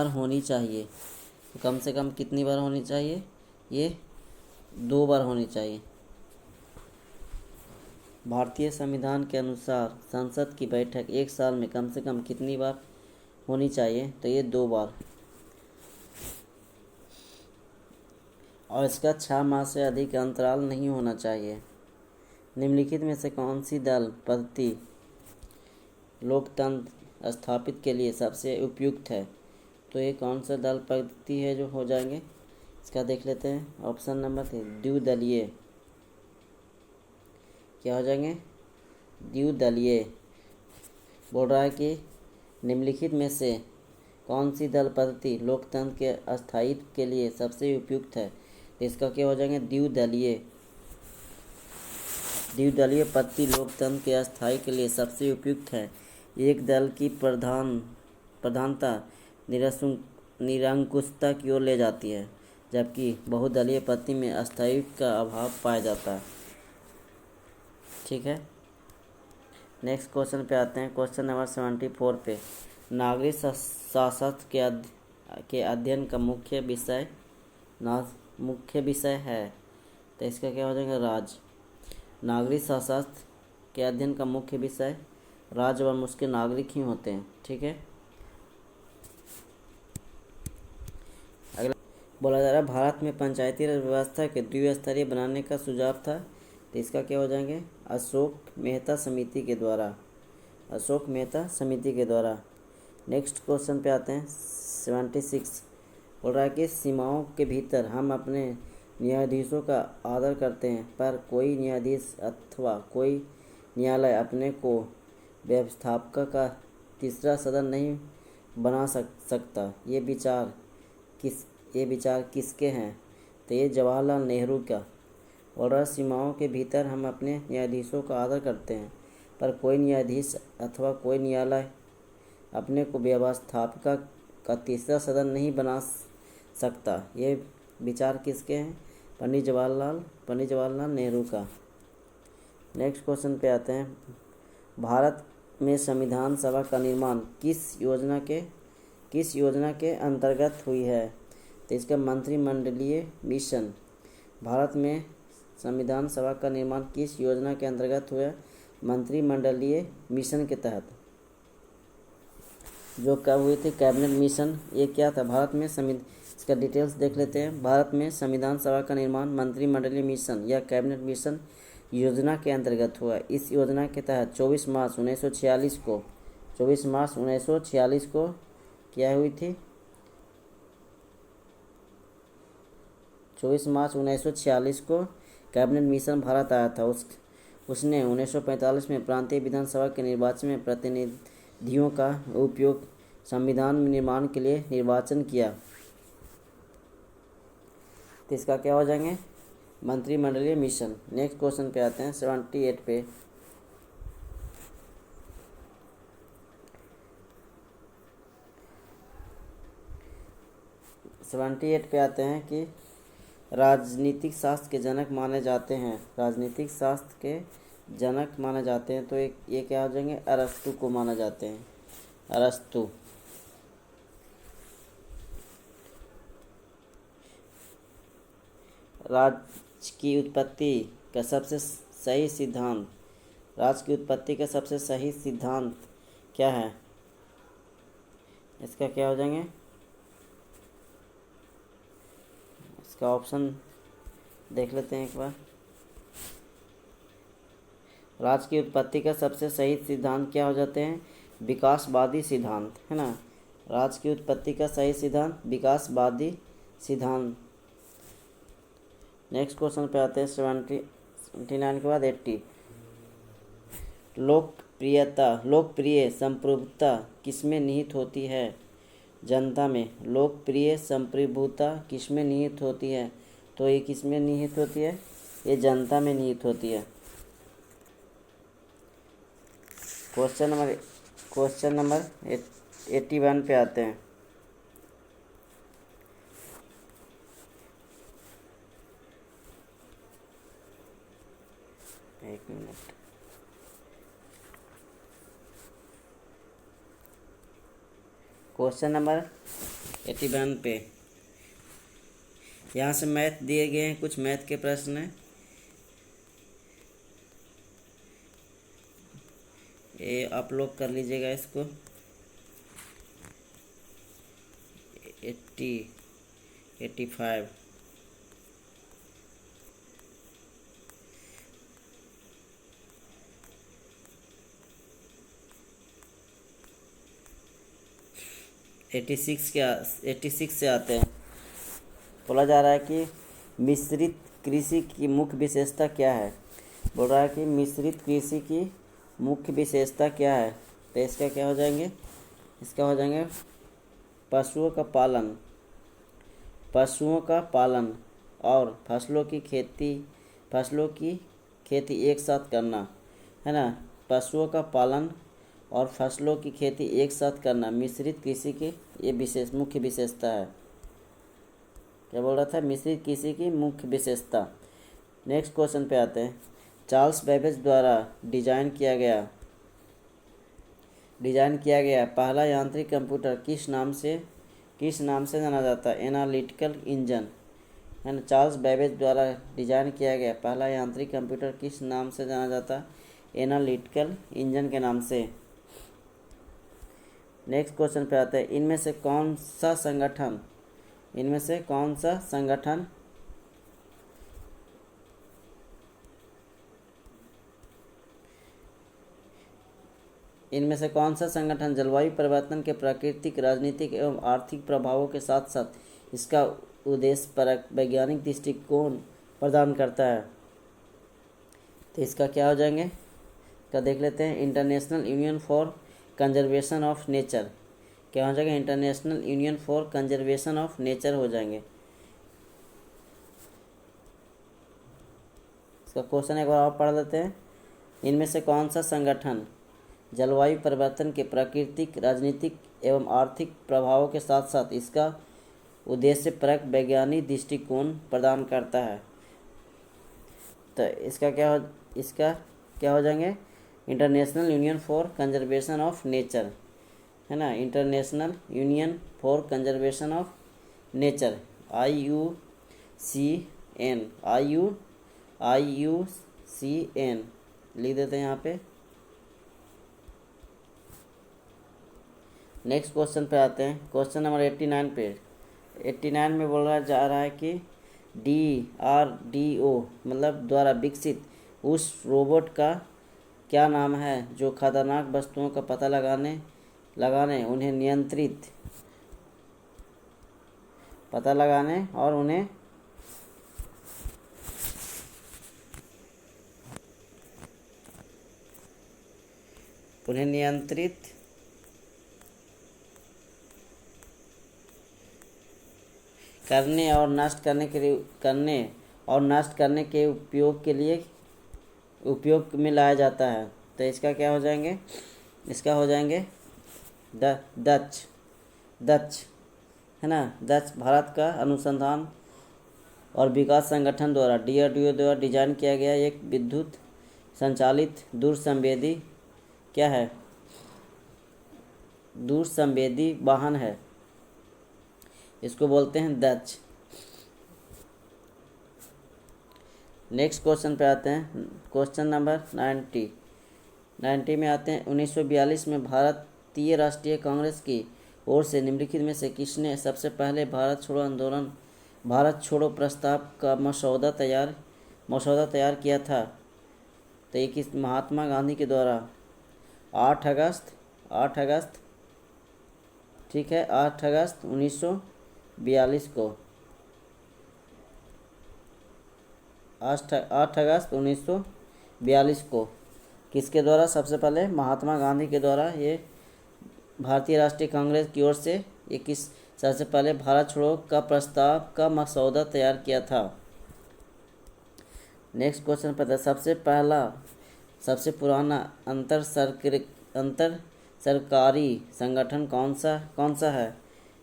होनी चाहिए? तो कम से कम कितनी बार होनी चाहिए? ये 2 बार होनी चाहिए। भारतीय संविधान के अनुसार संसद की बैठक एक साल में कम से कम कितनी बार होनी चाहिए? तो ये 2 बार। और इसका 6 माह से अधिक अंतराल नहीं होना चाहिए। निम्नलिखित में से कौन सी दल पद्धति लोकतंत्र स्थापित के लिए सबसे उपयुक्त है? तो ये कौन सा दल पद्धति है जो हो जाएंगे? इसका देख लेते हैं। Option number 3 द्विदलीय। क्या हो जाएंगे? द्विदलीय। बोल रहा है कि निम्नलिखित में से कौन सी दल पद्धति लोकतंत्र के स्थायित्व के लिए सबसे उपयुक्त है? तो इसका क्या हो जाएंगे? द्विदलीय पद्धति लोकतंत्र के स्थायी के लिए सबसे उपयुक्त है। एक दल की प्रधानता निरंकुशता की ओर ले जाती है, जबकि बहुदलीय पद्धति में स्थायित्व का अभाव पाया जाता है। ठीक है। नेक्स्ट क्वेश्चन पे आते हैं। क्वेश्चन नंबर 74 पे नागरिक शास्त्र के अध्ययन का मुख्य विषय है। तो इसका क्या हो जाएगा? राज्य। नागरिक शास्त्र के अध्ययन का मुख्य विषय राज्य एवं उसके नागरिक ही होते हैं। ठीक है। अगला बोला जा रहा है भारत में पंचायती राज व्यवस्था के द्विस्तरीय बनाने का सुझाव था। तो इसका क्या हो जाएंगे? अशोक मेहता समिति के द्वारा। नेक्स्ट क्वेश्चन पे आते हैं 76। बोल रहा है कि सीमाओं के भीतर हम अपने न्यायाधीशों का आदर करते हैं, पर कोई न्यायाधीश अथवा कोई न्यायालय अपने को व्यवस्थापक का तीसरा सदन नहीं बना सकता। ये विचार किसके हैं? तो ये जवाहरलाल नेहरू का। और सीमाओं के भीतर हम अपने न्यायाधीशों का आदर करते हैं, पर कोई न्यायाधीश अथवा कोई न्यायालय अपने को व्यवस्थापक का तीसरा सदन नहीं बना सकता। ये विचार किसके हैं? पंडित जवाहरलाल नेहरू का। नेक्स्ट क्वेश्चन पे आते हैं। भारत में संविधान सभा का निर्माण किस योजना के अंतर्गत हुई है? तो इसका मंत्रिमंडलीय मिशन। भारत में संविधान सभा का निर्माण किस योजना के अंतर्गत हुआ? मंत्रिमंडलीय मिशन के तहत। जो कब हुई थी? Cabinet mission. ये क्या था? भारत में इसका डिटेल्स देख लेते हैं। भारत में संविधान सभा का निर्माण मंत्रिमंडलीय मिशन या कैबिनेट मिशन योजना के अंतर्गत हुआ। इस योजना के तहत 24 मार्च 1946 को क्या हुई थी? 24 मार्च 1946 को कैबिनेट मिशन भारत आया था। उसने 1945 में प्रांतीय विधानसभा के निर्वाचन में प्रतिनिधियों का उपयोग संविधान निर्माण के लिए निर्वाचन किया। तो इसका क्या हो जाएंगे? मंत्रिमंडलीय मिशन। नेक्स्ट क्वेश्चन पे आते हैं 78 पे। आते हैं कि राजनीतिक शास्त्र के जनक माने जाते हैं। तो ये क्या हो जाएंगे? अरस्तु को माना जाते हैं। अरस्तु। राज्य की उत्पत्ति का सबसे सही सिद्धांत क्या है? इसका क्या हो जाएंगे? इसका ऑप्शन देख लेते हैं एक बार। राज्य की उत्पत्ति का सबसे सही सिद्धांत क्या हो जाते हैं? विकासवादी सिद्धांत, है ना। राज्य की उत्पत्ति का सही सिद्धांत विकासवादी सिद्धांत। नेक्स्ट क्वेश्चन पे आते हैं 79 के बाद 80। लोकप्रिय संप्रभुता किसमें निहित होती है? जनता में। लोकप्रिय संप्रभुता किसमें निहित होती है? तो ये किसमें निहित होती है? ये जनता में निहित होती है। क्वेश्चन नंबर 81 पे आते हैं। एक मिनट। क्वेश्चन नंबर 81 पे यहाँ से मैथ दिए गए हैं, कुछ मैथ के प्रश्न हैं। ये आप लोग कर लीजिएगा इसको। 85 86 से आते हैं। बोला जा रहा है कि मिश्रित कृषि की मुख्य विशेषता क्या है? बोल रहा है कि मिश्रित कृषि की मुख्य विशेषता क्या है? तो इसका क्या हो जाएंगे? इसका हो जाएंगे पशुओं का पालन और फसलों की खेती एक साथ करना, है ना। पशुओं का पालन और फसलों की खेती एक साथ करना मिश्रित कृषि की ये मुख्य विशेषता है। क्या बोल रहा था? मिश्रित कृषि की मुख्य विशेषता। नेक्स्ट क्वेश्चन पे आते हैं। चार्ल्स बेबेज द्वारा डिजाइन किया गया पहला यांत्रिक कंप्यूटर किस नाम से जाना जाता है? एनालिटिकल इंजन, है ना। चार्ल्स बेबेज द्वारा डिजाइन किया गया पहला यांत्रिक कंप्यूटर किस नाम से जाना जाता है? एनालिटिकल इंजन के नाम से। नेक्स्ट क्वेश्चन पे आते हैं। इनमें से कौन सा संगठन जलवायु परिवर्तन के प्राकृतिक, राजनीतिक एवं आर्थिक प्रभावों के साथ साथ इसका उद्देश्यपरक वैज्ञानिक दृष्टिकोण प्रदान करता है? तो इसका क्या हो जाएंगे? इसका देख लेते हैं। International union for conservation of nature. क्या हो जाएगा? International union for conservation of nature हो जाएंगे। इसका क्वेश्चन एक बार और पढ़ लेते हैं। इनमें से कौन सा संगठन जलवायु परिवर्तन के प्राकृतिक, राजनीतिक एवं आर्थिक प्रभावों के साथ साथ इसका उद्देश्यपरक वैज्ञानिक दृष्टिकोण प्रदान करता है? तो इसका क्या हो जाएंगे? International union for conservation of nature, है ना। International union for conservation of nature, IUCN लिख देते हैं यहाँ पे। नेक्स्ट क्वेश्चन पे आते हैं। क्वेश्चन नंबर 89 पे 89 में बोला जा रहा है कि DRDO मतलब द्वारा विकसित उस रोबोट का क्या नाम है जो खतरनाक वस्तुओं का पता लगाने उन्हें नियंत्रित पता लगाने और उन्हें नियंत्रित करने और नष्ट करने के उपयोग में लाया जाता है? तो इसका क्या हो जाएंगे? इसका हो जाएंगे डच, है ना। डच भारत का अनुसंधान और विकास संगठन द्वारा DRDO द्वारा डिजाइन किया गया एक विद्युत संचालित दूरसंवेदी क्या है? दूरसंवेदी वाहन है। इसको बोलते हैं डच। नेक्स्ट क्वेश्चन पे आते हैं। क्वेश्चन नंबर 90 में आते हैं। 1942 में भारतीय राष्ट्रीय कांग्रेस की ओर से निम्नलिखित में से किसने सबसे पहले भारत छोड़ो प्रस्ताव का मसौदा तैयार किया था? तो ये किस महात्मा गांधी के द्वारा 8 अगस्त ठीक है 8 अगस्त 1942 को 8 अगस्त 1942 को किसके द्वारा, सबसे पहले महात्मा गांधी के द्वारा ये भारतीय राष्ट्रीय कांग्रेस की ओर से ये किस सबसे पहले भारत छोड़ो का प्रस्ताव का मसौदा तैयार किया था। नेक्स्ट क्वेश्चन पता है सबसे पुराना अंतर सरकारी संगठन कौन सा है।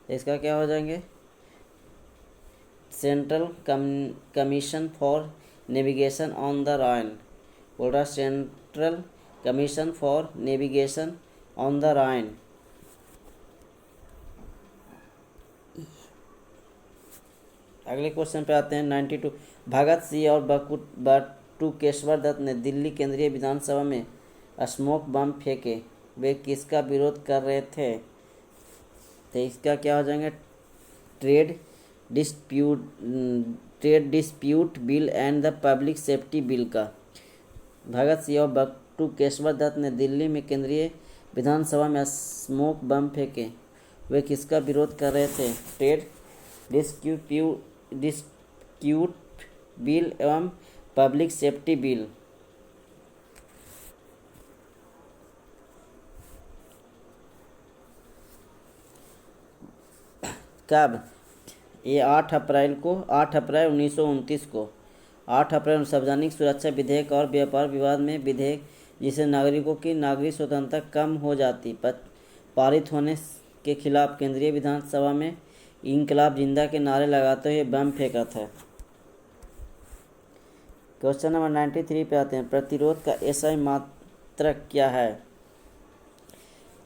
इसका क्या हो जाएंगे, central commission for navigation on the Rhine, बोल रहा central commission for navigation on the Rhine. अगले क्वेश्चन पे आते हैं 92। भगत सिंह और बटुकेश्वर दत्त ने दिल्ली केंद्रीय विधानसभा में स्मोक बम फेंके, वे किसका विरोध कर रहे थे। तो इसका क्या हो जाएंगे, trade dispute bill and the public safety bill का। भगत सिंह और बटुकेश्वर दत्त ने दिल्ली में केंद्रीय विधानसभा में स्मोक बम फेंके, वे किसका विरोध कर रहे थे, ट्रेड डिस्प्यूट बिल एवं पब्लिक सेफ्टी बिल। कब, ये 8 अप्रैल 1929 को 8 अप्रैल सार्वजनिक सुरक्षा विधेयक और व्यापार विवाद में विधेयक जिसे नागरिकों की नागरिक स्वतंत्रता कम हो जाती पारित होने के खिलाफ केंद्रीय विधानसभा में इंकलाब जिंदा के नारे लगाते हुए बम फेंका था। क्वेश्चन नंबर 93 पे आते हैं, प्रतिरोध का एसआई मात्रक क्या है।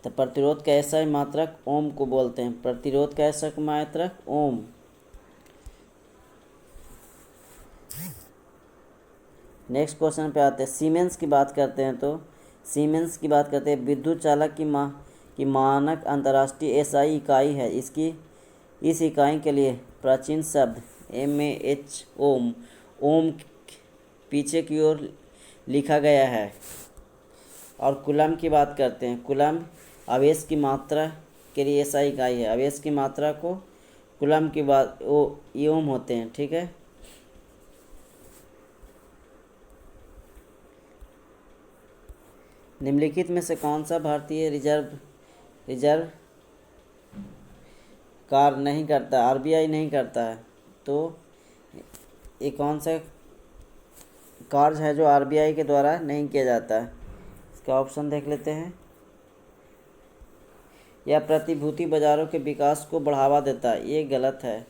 तो प्रतिरोध का एसआई मात्रक ओम को बोलते हैं, प्रतिरोध का एसआई मात्रक ओम। नेक्स्ट क्वेश्चन पे आते हैं, सीमेंस की बात करते हैं तो सीमेंस की बात करते हैं विद्युत चालक की मानक अंतर्राष्ट्रीय एसआई इकाई है। इस इकाई के लिए प्राचीन शब्द mAh ओम पीछे की ओर लिखा गया है। और कूलम की बात करते हैं, कूलम आवेश की मात्रा के लिए एसआई इकाई है, आवेश की मात्रा को कूलम की बात ओम होते हैं, ठीक है। निम्नलिखित में से कौन सा भारतीय रिजर्व कार्य नहीं करता, आरबीआई नहीं करता है। तो ये कौन सा कार्य है जो आरबीआई के द्वारा नहीं किया जाता है। इसका ऑप्शन देख लेते हैं, यह प्रतिभूति बाजारों के विकास को बढ़ावा देता है, ये गलत है,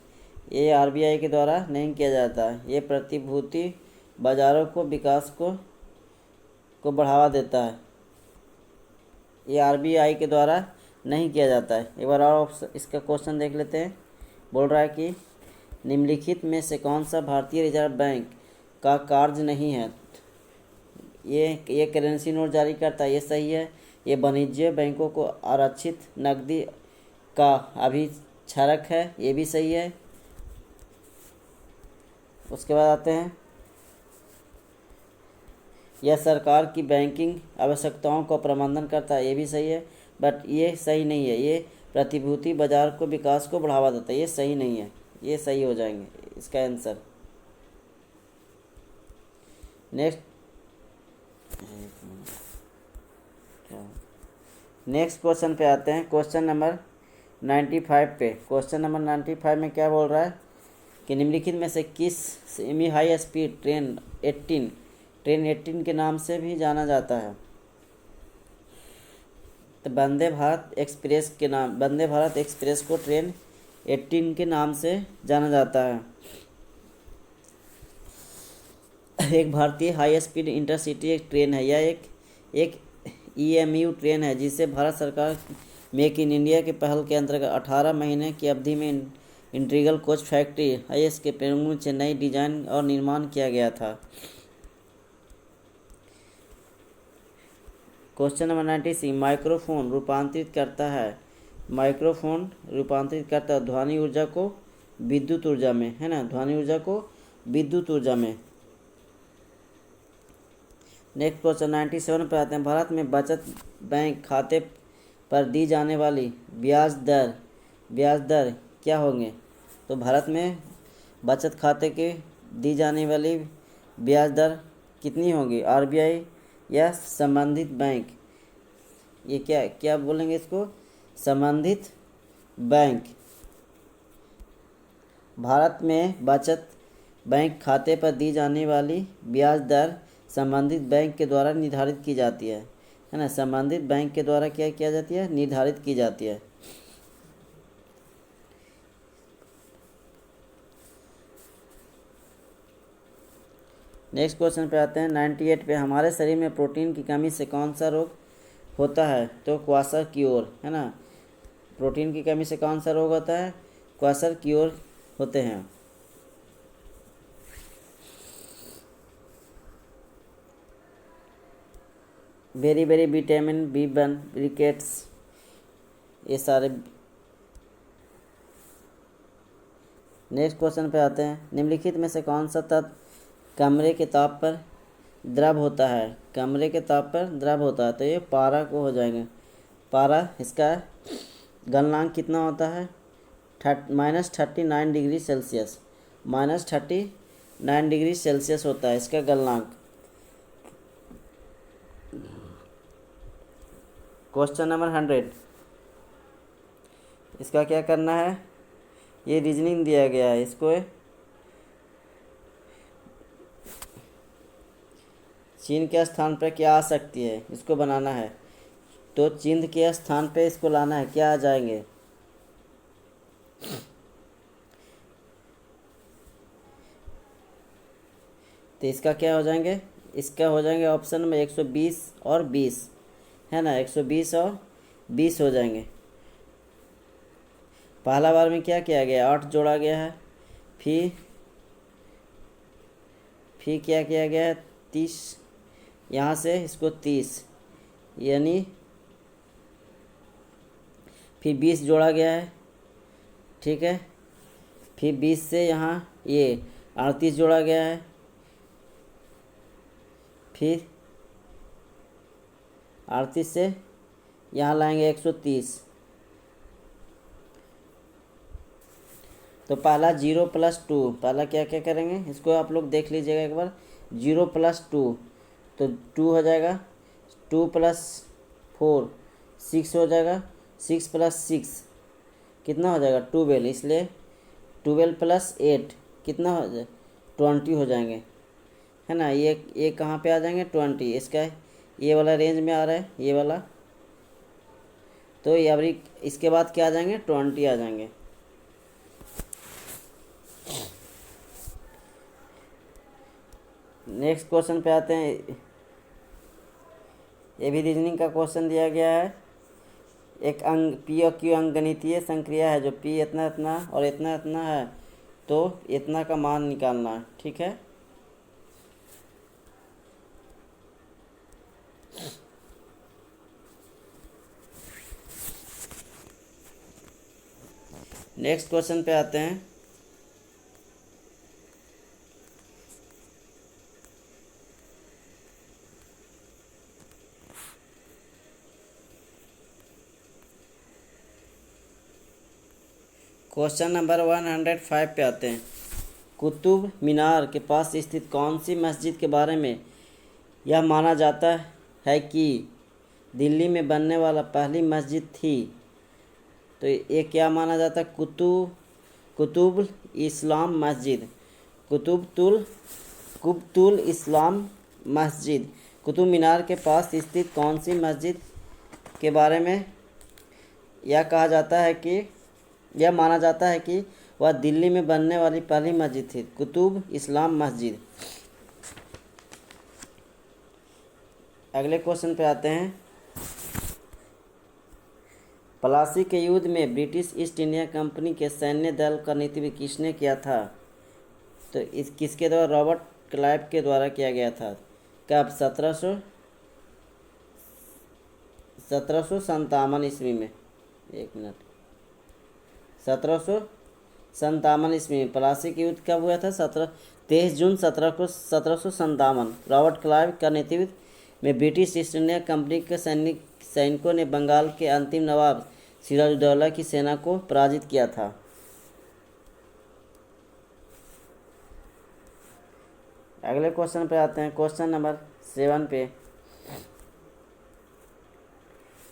ये आरबीआई के द्वारा नहीं किया जाता है। ये प्रतिभूति बाजारों को विकास को बढ़ावा देता है, ये आरबीआई के द्वारा नहीं किया जाता है। एक बार और इसका क्वेश्चन देख लेते हैं, बोल रहा है कि निम्नलिखित में से कौन सा भारतीय रिजर्व बैंक का कार्य नहीं है। ये करेंसी नोट जारी करता है, ये सही है। ये वाणिज्य बैंकों को आरक्षित नकदी का अभिक्षरक है, ये भी सही है। उसके बाद आते हैं, यह सरकार की बैंकिंग आवश्यकताओं को प्रबंधन करता है, ये भी सही है। बट ये सही नहीं है, ये प्रतिभूति बाजार को विकास को बढ़ावा देता है, ये सही नहीं है। ये सही हो जाएंगे इसका आंसर। नेक्स्ट क्वेश्चन पे आते हैं, क्वेश्चन नंबर 95 पे। क्वेश्चन नंबर 95 में क्या बोल रहा है कि निम्नलिखित में से किस सेमी हाई स्पीड ट्रेन 18 के नाम से भी जाना जाता है। तो वंदे भारत एक्सप्रेस को ट्रेन 18 के नाम से जाना जाता है। एक भारतीय हाई स्पीड इंटरसिटी एक ट्रेन है, यह एक EMU ट्रेन है जिसे भारत सरकार मेक इन इंडिया के पहल के अंतर्गत 18 महीने की अवधि में इंटीग्रल कोच फैक्ट्री IS के पेरुंगू चेन्नई डिजाइन और निर्माण किया गया था। क्वेश्चन नंबर 96, माइक्रोफोन रूपांतरित करता है ध्वनि ऊर्जा को विद्युत ऊर्जा में, है ना, ध्वनि ऊर्जा को विद्युत ऊर्जा में। नेक्स्ट क्वेश्चन 97 पे आते हैं। भारत में बचत बैंक खाते पर दी जाने वाली ब्याज दर क्या होंगे? तो भारत में बचत खाते के दी जाने वाली ब्याज दर कितनी होगी? आरबीआई या संबंधित बैंक? ये क्या क्या बोलेंगे इसको? संबंधित बैंक। भारत में बचत बैंक खाते पर दी जाने वाली ब्याज दर संबंधित बैंक के द्वारा निर्धारित की जाती है ना? संबंधित बैंक के द्वारा क्या किया जाती है? निर्धारित की जाती है। नेक्स्ट क्वेश्चन पे आते हैं 98 पे। हमारे शरीर में प्रोटीन की कमी से कौन सा रोग होता है? तो क्वाशरक्योर, है ना? प्रोटीन की कमी से कौन सा रोग होता है? क्वाशरक्योर होते हैं। वेरी विटामिन B1 ब्रिकेट्स, ये सारे। नेक्स्ट क्वेश्चन पे आते हैं। निम्नलिखित में से कौन सा तत्व कमरे के ताप पर द्रव होता है? कमरे के ताप पर द्रव होता है तो ये पारा को हो जाएंगे। पारा, इसका गलनांक कितना होता है? -39 डिग्री सेल्सियस। -39 डिग्री सेल्सियस होता है इसका गलनांक। क्वेश्चन नंबर 100, इसका क्या करना है? ये रीजनिंग दिया गया है, इसको चीन के स्थान पर क्या आ सकती है, इसको बनाना है। तो चीन के स्थान पे इसको लाना है, क्या आ जाएंगे? तो इसका क्या हो जाएंगे? इसका हो जाएंगे ऑप्शन में 120 और 20, है ना? 120 और 20 हो जाएंगे। पहला बार में क्या किया गया? 8 जोड़ा गया है। फिर क्या किया गया है? 30, यहाँ से इसको 30, यानी फिर 20 जोड़ा गया है, ठीक है। फिर 20 से यहाँ ये 38 जोड़ा गया है। फिर 38 से यहाँ लाएंगे 130। तो पहला 0 + 2, पहला क्या क्या करेंगे इसको आप लोग देख लीजिएगा एक बार। 0 + 2, तो 2 हो जाएगा। 2 + 4 6 हो जाएगा। 6 + 6 कितना हो जाएगा? 12, इसलिए 12 + 8 कितना हो जाए? 20 हो जाएंगे, है ना? ये कहाँ पे आ जाएंगे? 20। इसका ये वाला रेंज में आ रहा है, ये वाला। तो ये अभी इसके बाद क्या आ जाएंगे? 20 आ जाएंगे। नेक्स्ट क्वेश्चन पे आते हैं। ये भी रीजनिंग का क्वेश्चन दिया गया है। एक अंग P और Q अंकगणितीय संक्रिया है जो P इतना इतना और इतना इतना है, तो इतना का मान निकालना है, ठीक है। नेक्स्ट क्वेश्चन पे आते हैं। क्वेश्चन नंबर 105 पे आते हैं। कुतुब मीनार के पास स्थित कौन सी मस्जिद के बारे में यह माना जाता है कि दिल्ली में बनने वाला पहली मस्जिद थी? तो ये क्या माना जाता है? कुतुब इस्लाम मस्जिद, कुतुब इस्लाम मस्जिद। कुतुब मीनार के पास स्थित कौन सी मस्जिद के बारे में यह कहा जाता है कि यह माना जाता है कि वह दिल्ली में बनने वाली पहली मस्जिद थी? कुतुब इस्लाम मस्जिद। अगले क्वेश्चन पे आते हैं। प्लासी के युद्ध में ब्रिटिश ईस्ट इंडिया कंपनी के सैन्य दल का नेतृत्व किसने किया था? तो इस किसके द्वारा? रॉबर्ट क्लाइव के द्वारा किया गया था। कब? 1757 ईस्वी में। 1 मिनट, 1757 ईस्वी में। प्लासी का युद्ध कब हुआ था? 23 जून 1757 रॉबर्ट क्लाइव का नेतृत्व में ब्रिटिश ईस्ट इंडिया कंपनी के सैनिकों ने बंगाल के अंतिम नवाब सिराजुद्दौला की सेना को पराजित किया था। अगले क्वेश्चन पे आते हैं, क्वेश्चन नंबर 7 पे।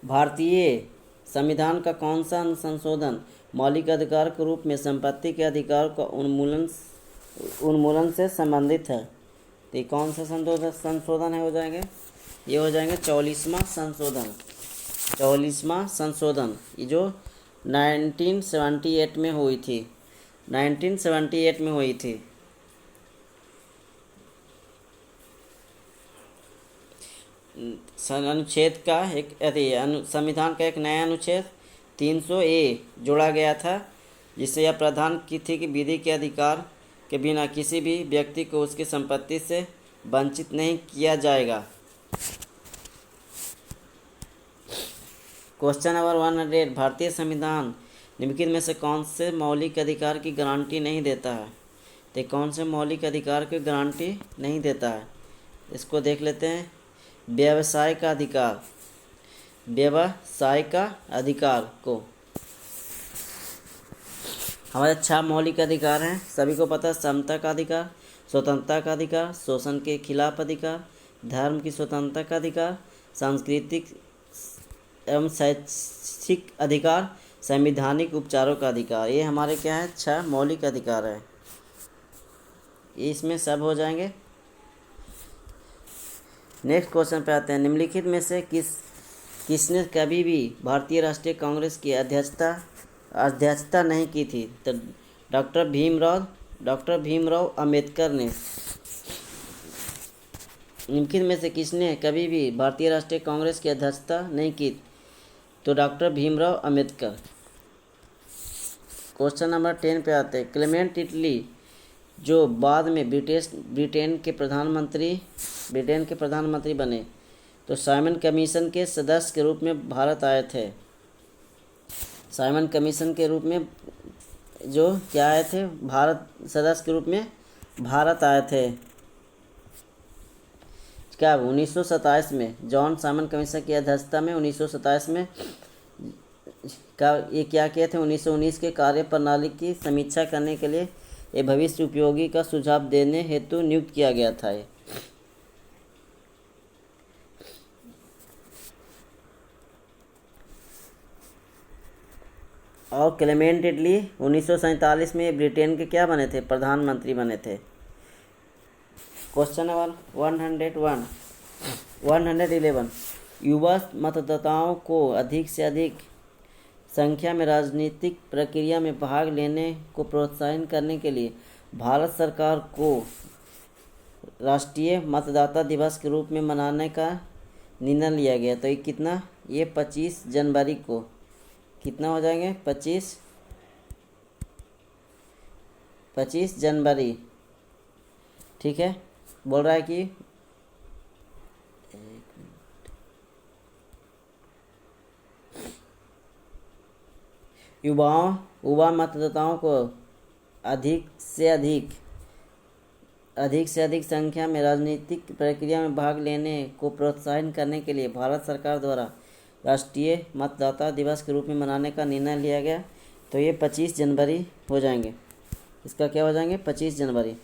भारतीय संविधान का कौन सा संशोधन मौलिक अधिकार के रूप में संपत्ति के अधिकार का उन्मूलन से संबंधित है? तो कौन सा संशोधन है हो जाएंगे? ये हो जाएंगे 44वां संशोधन। 44वां संशोधन ये जो 1978 में हुई थी, 1978 में हुई थी। अनुच्छेद का एक संविधान का एक नया अनुच्छेद 300A जोड़ा गया था, जिससे यह प्रावधान की थी कि विधि के अधिकार के बिना किसी भी व्यक्ति को उसकी संपत्ति से वंचित नहीं किया जाएगा। Question number 100। भारतीय संविधान निम्नलिखित में से कौन से मौलिक अधिकार की गारंटी नहीं देता है? तो कौन से मौलिक अधिकार की गारंटी नहीं देता है, इसको देख लेते हैं। व्यवसाय का अधिकार, व्यवसाय का अधिकार को हमारे 6 मौलिक अधिकार हैं, सभी को पता है। समता का अधिकार, स्वतंत्रता का अधिकार, शोषण के खिलाफ अधिकार, धर्म की स्वतंत्रता का अधिकार, सांस्कृतिक एवं शैक्षिक अधिकार, संवैधानिक उपचारों का अधिकार। ये हमारे क्या है? 6 मौलिक अधिकार है, इसमें सब हो जाएंगे। नेक्स्ट क्वेश्चन पे आते हैं। निम्नलिखित में से किसने कभी भी भारतीय राष्ट्रीय कांग्रेस की अध्यक्षता नहीं की थी? तो डॉक्टर भीमराव अंबेडकर ने। निम्नलिखित में से किसने कभी भी भारतीय राष्ट्रीय कांग्रेस की अध्यक्षता नहीं की? तो doctor Bhimrao Ambedkar. Question number 10 पे आते हैं। क्लेमेंट इटली जो बाद में ब्रिटेन के प्रधानमंत्री बने, तो साइमन कमीशन के सदस्य के रूप में भारत आए थे। साइमन कमीशन के रूप में जो क्या आए थे? सदस्य के रूप में भारत आए थे। क्या 1927 में जॉन साइमन कमीशन की अध्यक्षता में 1927 में ये क्या किए थे? 1919 के कार्य प्रणाली की समीक्षा करने के लिए ये भविष्य उपयोगी का सुझाव देने हेतु नियुक्त किया गया था। और क्लेमेंट इटली 1947 में ब्रिटेन के क्या बने थे? प्रधानमंत्री बने थे। Question number 111। युवा मतदाताओं को अधिक से अधिक संख्या में राजनीतिक प्रक्रिया में भाग लेने को प्रोत्साहित करने के लिए भारत सरकार को राष्ट्रीय मतदाता दिवस के रूप में मनाने का निर्णय लिया गया। तो ये कितना? ये 25 जनवरी को कितना हो जाएंगे? 25 जनवरी। ठीक है, बोल रहा है कि युवा मतदाताओं को अधिक से अधिक संख्या में राजनीतिक प्रक्रिया में भाग लेने को प्रोत्साहित करने के लिए भारत सरकार द्वारा राष्ट्रीय मतदाता दिवस के रूप में मनाने का निर्णय लिया गया। तो ये 25 जनवरी हो जाएंगे। इसका क्या हो जाएंगे? 25 जनवरी।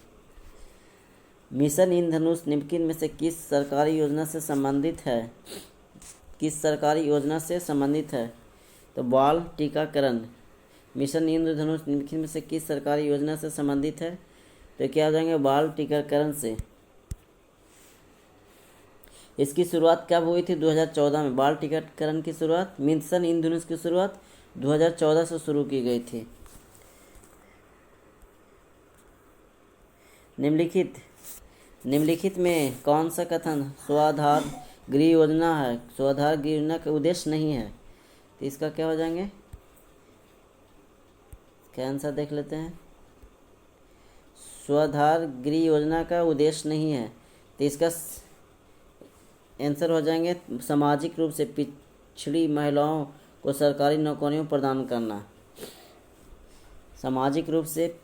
मिशन इंद्रधनुष निम्नलिखित में से किस सरकारी योजना से संबंधित है? किस सरकारी योजना से संबंधित है? तो बाल टीकाकरण। मिशन इंद्रधनुष निम्नलिखित में से किस सरकारी योजना से संबंधित है? तो क्या हो जाएंगे? बाल टीकाकरण से। इसकी शुरुआत कब हुई थी? 2014 में। बाल टीकाकरण की शुरुआत, मिशन इंद्रधनुष की शुरुआत 2014 से शुरू की गई थी। निम्नलिखित में कौन सा कथन स्वाधार गृह योजना है? स्वाधार गृह योजना का उद्देश्य नहीं है। तो इसका क्या हो जाएंगे? क्या आंसर देख लेते हैं। स्वाधार गृह योजना का उद्देश्य नहीं है, तो इसका आंसर हो जाएंगे सामाजिक रूप से पिछड़ी महिलाओं को सरकारी नौकरियों प्रदान करना। सामाजिक रूप से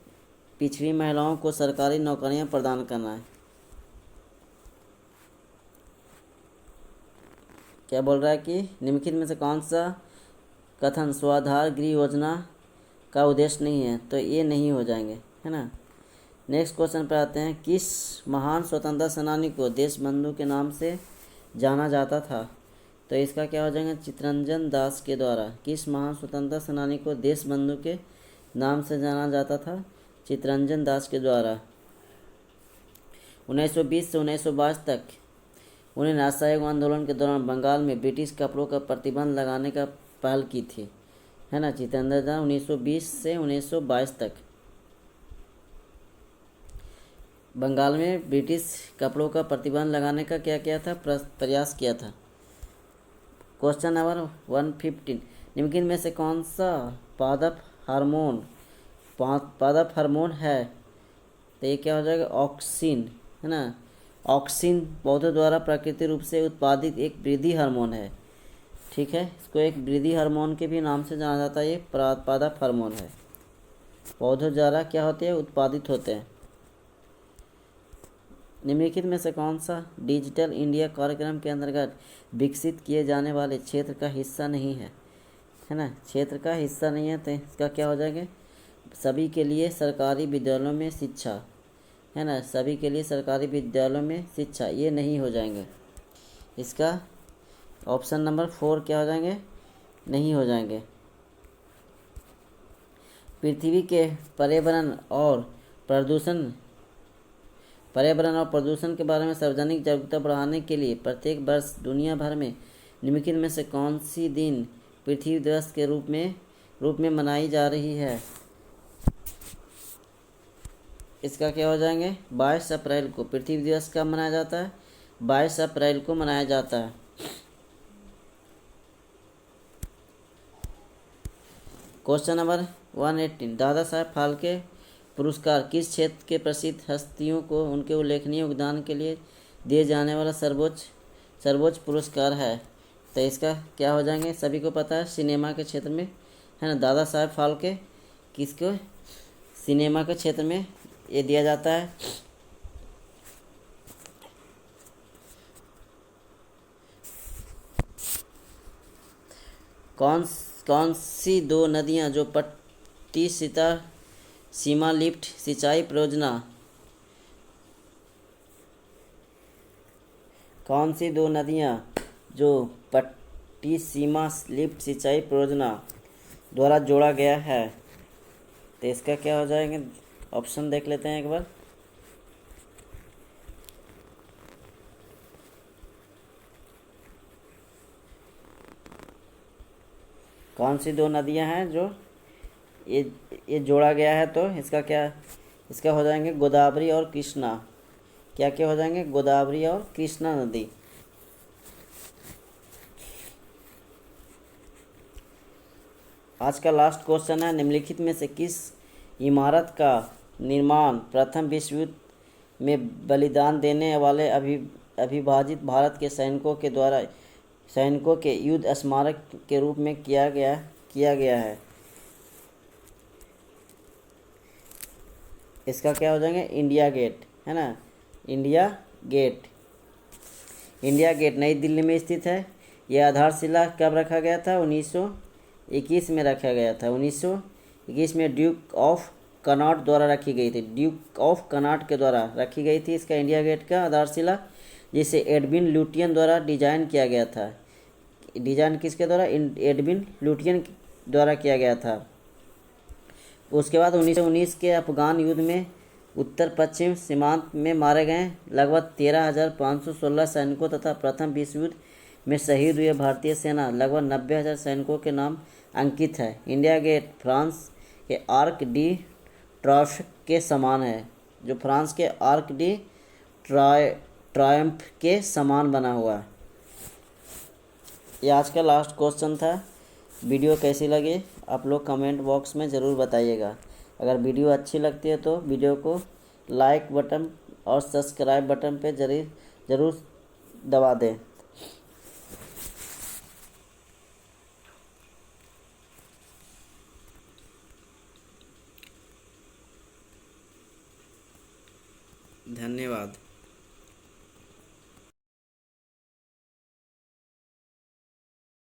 पिछड़ी महिलाओं को सरकारी नौकरियां प्रदान करना है। क्या बोल रहा है कि निम्नलिखित में से कौन सा कथन स्वाधार गृह योजना का उद्देश्य नहीं है, तो ये नहीं हो जाएंगे, है ना। नेक्स्ट क्वेश्चन पर आते हैं। किस महान स्वतंत्रता सेनानी को देशबंधु के नाम से जाना जाता था, तो इसका क्या हो जाएगा, चित्तरंजन दास के द्वारा। किस महान स्वतंत्रता सेनानी को देशबंधु के नाम से जाना जाता था, चित्तरंजन दास के द्वारा। 1920 से 1922 तक उन्हें असहयोग आंदोलन के दौरान बंगाल में ब्रिटिश कपड़ों का प्रतिबंध लगाने का पहल की थी, है ना। चित्तरंजन दास 1920 से 1922 तक बंगाल में ब्रिटिश कपड़ों का प्रतिबंध लगाने का क्या किया था, प्रयास किया था। Question number 115। निम्नलिखित में से कौन सा पादप हार्मोन है, तो ये क्या हो जाएगा, ऑक्सिन, है ना। ऑक्सिन पौधों द्वारा प्राकृतिक रूप से उत्पादित एक वृद्धि हार्मोन है, ठीक है। इसको एक वृद्धि हार्मोन के भी नाम से जाना जाता है। ये पादप हार्मोन है, पौधों द्वारा क्या होते हैं, उत्पादित होते हैं। निम्नलिखित में से कौन सा डिजिटल इंडिया कार्यक्रम के अंतर्गत विकसित किए जाने वाले क्षेत्र का हिस्सा नहीं है, है ना। क्षेत्र का हिस्सा नहीं है, तो इसका क्या हो जाएगा, सभी के लिए सरकारी विद्यालयों में शिक्षा, है ना। सभी के लिए सरकारी विद्यालयों में शिक्षा, ये नहीं हो जाएंगे। इसका ऑप्शन नंबर 4 क्या हो जाएंगे, नहीं हो जाएंगे। पृथ्वी के पर्यावरण और प्रदूषण के बारे में सार्वजनिक जागरूकता बढ़ाने के लिए प्रत्येक वर्ष दुनिया भर में निम्नलिखित में से कौन सी दिन पृथ्वी दिवस के रूप में मनाई जा रही है, इसका क्या हो जाएंगे, 22 अप्रैल को। पृथ्वी दिवस कब मनाया जाता है, 22 अप्रैल को मनाया जाता है। Question number 118। दादा साहब फाल्के पुरस्कार किस क्षेत्र के प्रसिद्ध हस्तियों को उनके उल्लेखनीय योगदान के लिए दिए जाने वाला सर्वोच्च पुरस्कार है, तो इसका क्या हो जाएंगे, सभी को पता है, सिनेमा के क्षेत्र में, है ना। दादा साहब फाल्के किसको, सिनेमा के क्षेत्र में ये दिया जाता है। कौन सी दो नदियां जो पट्टिसीता सीमा लिफ्ट सिंचाई परियोजना, कौन सी दो नदियां जो पट्टिसीमा लिफ्ट सिंचाई परियोजना द्वारा जोड़ा गया है, तो इसका क्या हो जाएंगे, ऑप्शन देख लेते हैं एक बार। कौन सी दो नदियां हैं जो ये जोड़ा गया है, तो इसका हो जाएंगे गोदावरी और कृष्णा। क्या हो जाएंगे, गोदावरी और कृष्णा नदी। आज का लास्ट क्वेश्चन है। निम्नलिखित में से किस इमारत का निर्माण प्रथम विश्व युद्ध में बलिदान देने वाले अविभाजित भारत के सैनिकों के युद्ध स्मारक के रूप में किया गया है, इसका क्या हो जाएंगे, इंडिया गेट, है ना। इंडिया गेट नई दिल्ली में स्थित है। यह आधारशिला कब रखा गया था, 1921 में रखा गया था। 1921 में ड्यूक ऑफ कनॉट द्वारा रखी गई थी, ड्यूक ऑफ कनॉट के द्वारा रखी गई थी इसका इंडिया गेट का आधारशिला, जिसे एडविन लुटियन द्वारा डिजाइन किया गया था। डिजाइन किसके द्वारा, एडविन लुटियन द्वारा किया गया था। उसके बाद 1919 के अफगान युद्ध में उत्तर पश्चिम सीमांत में मारे गए लगभग 13,516 सैनिकों तथा प्रथम विश्व युद्ध में शहीद हुए भारतीय सेना लगभग 90,000 सैनिकों के नाम अंकित है। इंडिया गेट फ्रांस के आर्क डी ट्रायम्फ के समान है, जो फ्रांस के आर्क डी ट्रायम्फ के समान बना हुआ है। ये आज का लास्ट क्वेश्चन था। वीडियो कैसी लगी आप लोग कमेंट बॉक्स में ज़रूर बताइएगा। अगर वीडियो अच्छी लगती है तो वीडियो को लाइक बटन और सब्सक्राइब बटन पे ज़रूर दबा दें। धन्यवाद।